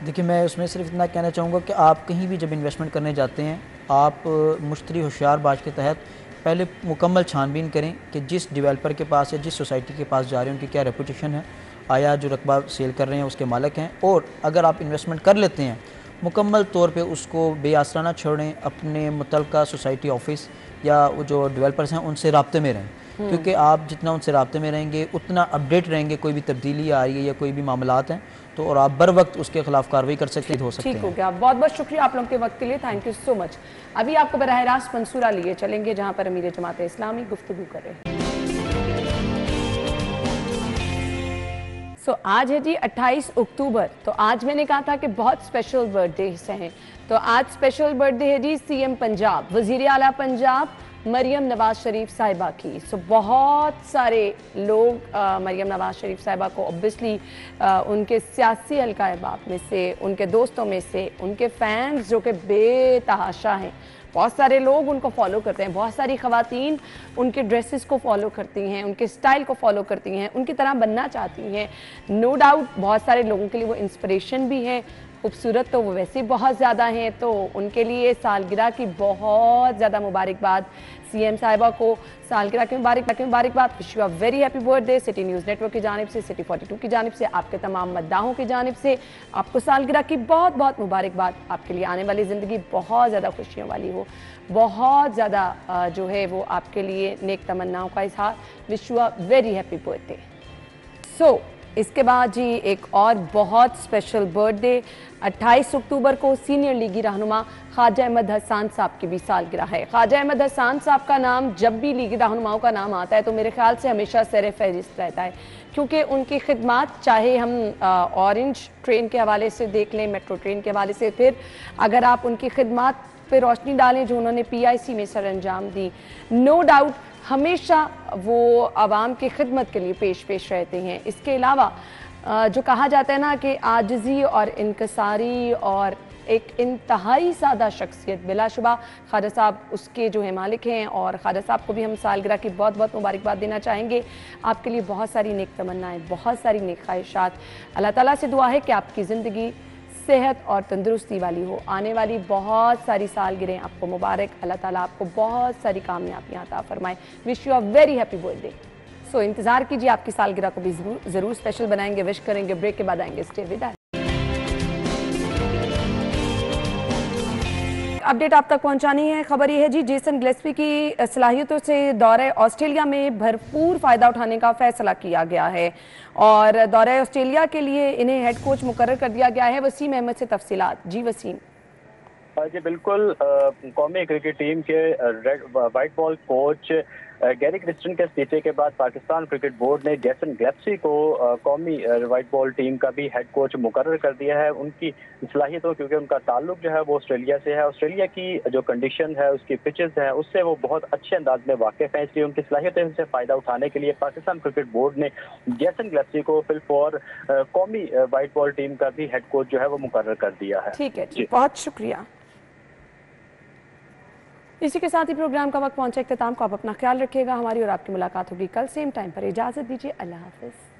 देखिए मैं उसमें सिर्फ इतना कहना चाहूँगा कि आप कहीं भी जब इन्वेस्टमेंट करने जाते हैं, आप मुश्तरी होशियार बाज के तहत पहले मुकम्मल छानबीन करें कि जिस डेवलपर के पास या जिस सोसाइटी के पास जा रहे हैं उनकी क्या रेपुटेशन है, आया जो रकबा सेल कर रहे हैं उसके मालिक हैं, और अगर आप इन्वेस्टमेंट कर लेते हैं मुकम्मल तौर पे उसको बेआसरा ना छोड़ें, अपने मुतल्लिका सोसाइटी ऑफिस या वो जो डेवलपर्स हैं उनसे राब्ते में रहें, क्योंकि आप जितना उनसे राब्ते में रहेंगे उतना अपडेट रहेंगे, कोई भी तब्दीली आ रही है या कोई भी मामलात हैं तो, और आप बर वक्त उसके खिलाफ कार्रवाई कर सकते हो सकते हैं। ठीक हो गया, बहुत बहुत शुक्रिया आप लोगों के वक्त के लिए, थैंक यू सो मच। अभी आपको बराह रास्त मंसूरा लिए चलेंगे जहाँ पर अमीर जमात इस्लामी गुफ्तगू कर रहे हैं। आज है जी 28 अक्टूबर, तो आज मैंने कहा था कि बहुत स्पेशल बर्थडे हैं, तो आज स्पेशल बर्थडे है जी सीएम पंजाब, वज़ीर आला पंजाब मरियम नवाज शरीफ साहिबा की। बहुत सारे लोग मरियम नवाज शरीफ साहिबा को ऑब्वियसली उनके सियासी हल्का अहबाब में से, उनके दोस्तों में से, उनके फैंस जो कि बेतहाशा हैं, बहुत सारे लोग उनको फॉलो करते हैं, बहुत सारी ख़वातीन उनके ड्रेसेस को फॉलो करती हैं, उनके स्टाइल को फॉलो करती हैं, उनकी तरह बनना चाहती हैं। नो डाउट बहुत सारे लोगों के लिए वो इंस्पिरेशन भी है, खूबसूरत तो वो वैसे ही बहुत ज़्यादा हैं, तो उनके लिए सालगिरह की बहुत ज़्यादा मुबारकबाद। सीएम साहिबा को सालगिरह की मुबारकबाद। Wish you a very happy birthday. City news network की जानिब से, सिटी 42 की जानिब से, आपके तमाम मद्दाहों की जानिब से आपको सालगिरह की बहुत बहुत मुबारकबाद। आपके लिए आने वाली ज़िंदगी बहुत ज़्यादा खुशियों वाली हो, बहुत ज़्यादा जो है वो आपके लिए नेक तमन्नाओं का इजहार। Wish you a very happy birthday. इसके बाद जी एक और बहुत स्पेशल बर्थडे 28 अक्टूबर को सीनियर लीगी रहनुमा ख्वाजा अहमद हसन साहब की भी सालगिरह है। ख्वाजा अहमद हसन साहब का नाम जब भी लीगी रहनुमाओं का नाम आता है तो मेरे ख्याल से हमेशा सर फहरिस्त रहता है, क्योंकि उनकी खिदमत चाहे हम ऑरेंज ट्रेन के हवाले से देख लें, मेट्रो ट्रेन के हवाले से, फिर अगर आप उनकी खिदमत पर रोशनी डालें जो उन्होंने PIC में सर अंजाम दी, नो डाउट हमेशा वो आवाम की खिदमत के लिए पेश रहते हैं। इसके अलावा जो कहा जाता है ना कि आजिज़ी और इनकसारी और एक इंतहाई सादा शख्सियत, बिलाशुबा ख्वाजा साहब उसके जो है मालिक हैं, और ख्वाजा साहब को भी हम सालगिरह की बहुत बहुत मुबारकबाद देना चाहेंगे। आपके लिए बहुत सारी नेक तमन्नाएं, बहुत सारी नेक ख्वाहिशात। अल्लाह ताला से दुआ है कि आपकी ज़िंदगी सेहत और तंदुरुस्ती वाली हो, आने वाली बहुत सारी सालगिरह आपको मुबारक, अल्लाह ताला आपको बहुत सारी कामयाबियाँ अता फरमाए। Wish you a very happy birthday. इंतज़ार कीजिए, आपकी सालगिरह को भी ज़रूर स्पेशल बनाएंगे, विश करेंगे। ब्रेक के बाद आएंगे स्टे विद। अपडेट आप तक पहुंचानी है। खबर ये है जी, जेसन गिलेस्पी की सलाहियतों से दौरे ऑस्ट्रेलिया में भरपूर फायदा उठाने का फैसला किया गया है और दौरे ऑस्ट्रेलिया के लिए इन्हें हेड कोच मुकर्रर कर दिया गया है। वसीम अहमद से तफसीलात। जी वसीम। जी बिल्कुल, कौमी क्रिकेट टीम के white ball coach Gary Kristen के इस्तीफे के बाद पाकिस्तान क्रिकेट बोर्ड ने जेसन गिलेस्पी को कौमी वाइट बॉल टीम का भी हेड कोच मुकर्रर कर दिया है। उनकी सलाहियतों, क्योंकि उनका ताल्लुक जो है वो ऑस्ट्रेलिया से है, ऑस्ट्रेलिया की जो कंडीशन है, उसकी पिचेस हैं, उससे वो बहुत अच्छे अंदाज में वाकिफ है। इसलिए उनकी सलाहियतों से फ़ायदा उठाने के लिए पाकिस्तान क्रिकेट बोर्ड ने जेसन गिलेस्पी को फिलफॉर कौमी वाइट बॉल टीम का भी हेड कोच जो है वो मुकर्रर कर दिया है। ठीक है जी, बहुत शुक्रिया। इसी के साथ ही प्रोग्राम का वक्त पहुंचा इख्तिताम को। आप अपना ख्याल रखिएगा। हमारी और आपकी मुलाकात होगी कल सेम टाइम पर। इजाज़त दीजिए, अल्लाह हाफिज़।